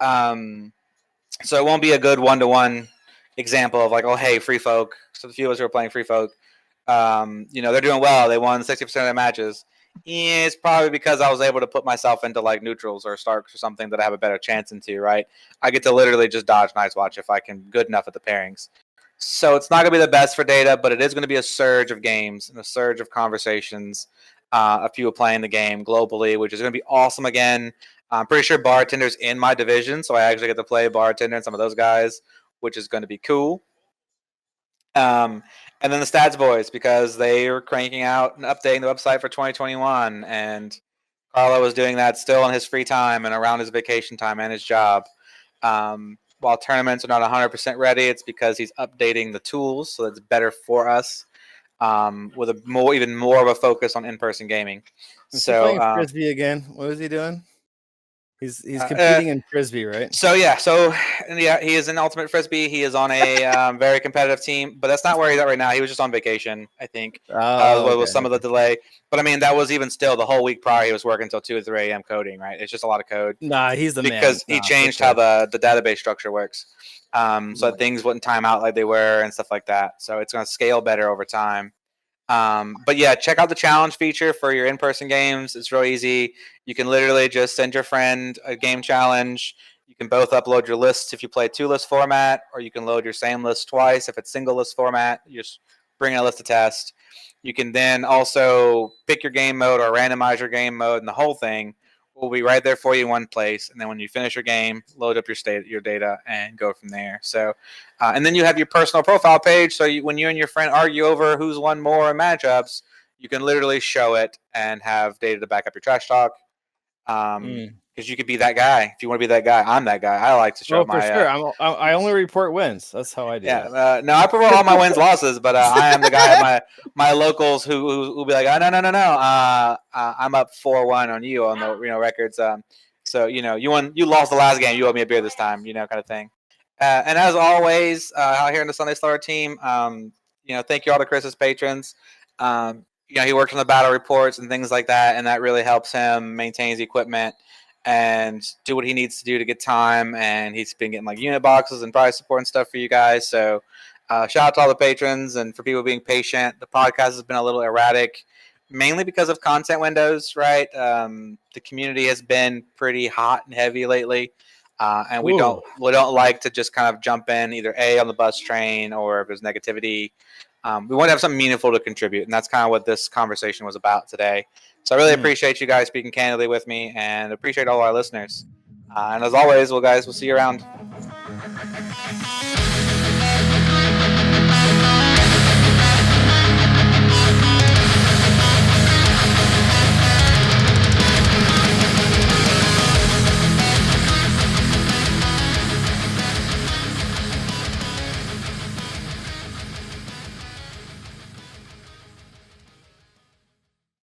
[SPEAKER 1] So it won't be a good one-to-one example of like, oh, hey, Free Folk. So the few of us who are playing Free Folk, they're doing well. They won 60% of their matches. It's probably because I was able to put myself into like neutrals or Starks or something that I have a better chance into, right? I get to literally just dodge Night's Watch if I can good enough at the pairings. So it's not going to be the best for data, but it is going to be a surge of games and a surge of conversations of people playing the game globally, which is going to be awesome again. I'm pretty sure Bartender's in my division, so I actually get to play Bartender and some of those guys, which is going to be cool. And then the Stats Boys, because they are cranking out and updating the website for 2021, and Carlo was doing that still in his free time and around his vacation time and his job. While tournaments are not 100% ready, it's because he's updating the tools so that's better for us, with even more of a focus on in-person gaming.
[SPEAKER 2] Is he playing Frisbee again? What was he doing? He's competing in Frisbee, right?
[SPEAKER 1] So he is in Ultimate Frisbee. He is on a very competitive team, but that's not where he's at right now. He was just on vacation, I think. With some of the delay. But I mean, that was even still the whole week prior. He was working until 2 or 3 a.m. coding, right? It's just a lot of code.
[SPEAKER 2] Nah, he's the man.
[SPEAKER 1] Because he changed how the database structure works. So things wouldn't time out like they were and stuff like that. So it's going to scale better over time. But yeah, check out the challenge feature for your in-person games. It's real easy. You can literally just send your friend a game challenge. You can both upload your lists if you play 2-list format, or you can load your same list twice if it's single-list format. You just bring in a list to test. You can then also pick your game mode or randomize your game mode, and the whole thing will be right there for you in one place. And then when you finish your game, load up your data and go from there. So, and then you have your personal profile page. So when you and your friend argue over who's won more in matchups, you can literally show it and have data to back up your trash talk. Because you could be that guy. If you want to be that guy, I'm that guy. I like to show my.
[SPEAKER 2] For sure. I only report wins. That's how I do.
[SPEAKER 1] Yeah. No, I report all my wins, losses, but I am the guy at my locals who will be like, oh, no. I'm up 4-1 on you on the records. So you won. You lost the last game. You owe me a beer this time. Kind of thing. And as always, out here in the Sunday Star team, thank you all to Chris's patrons. He works on the battle reports and things like that, and that really helps him maintain his equipment and do what he needs to do to get time. And he's been getting like unit boxes and prize support and stuff for you guys. So shout out to all the patrons and for people being patient. The podcast has been a little erratic, mainly because of content windows, right? The community has been pretty hot and heavy lately. And we don't like to just kind of jump in either on the bus train, or if there's negativity. We want to have something meaningful to contribute, and that's kind of what this conversation was about today. So I really appreciate you guys speaking candidly with me, and appreciate all our listeners. And as always, we'll see you around.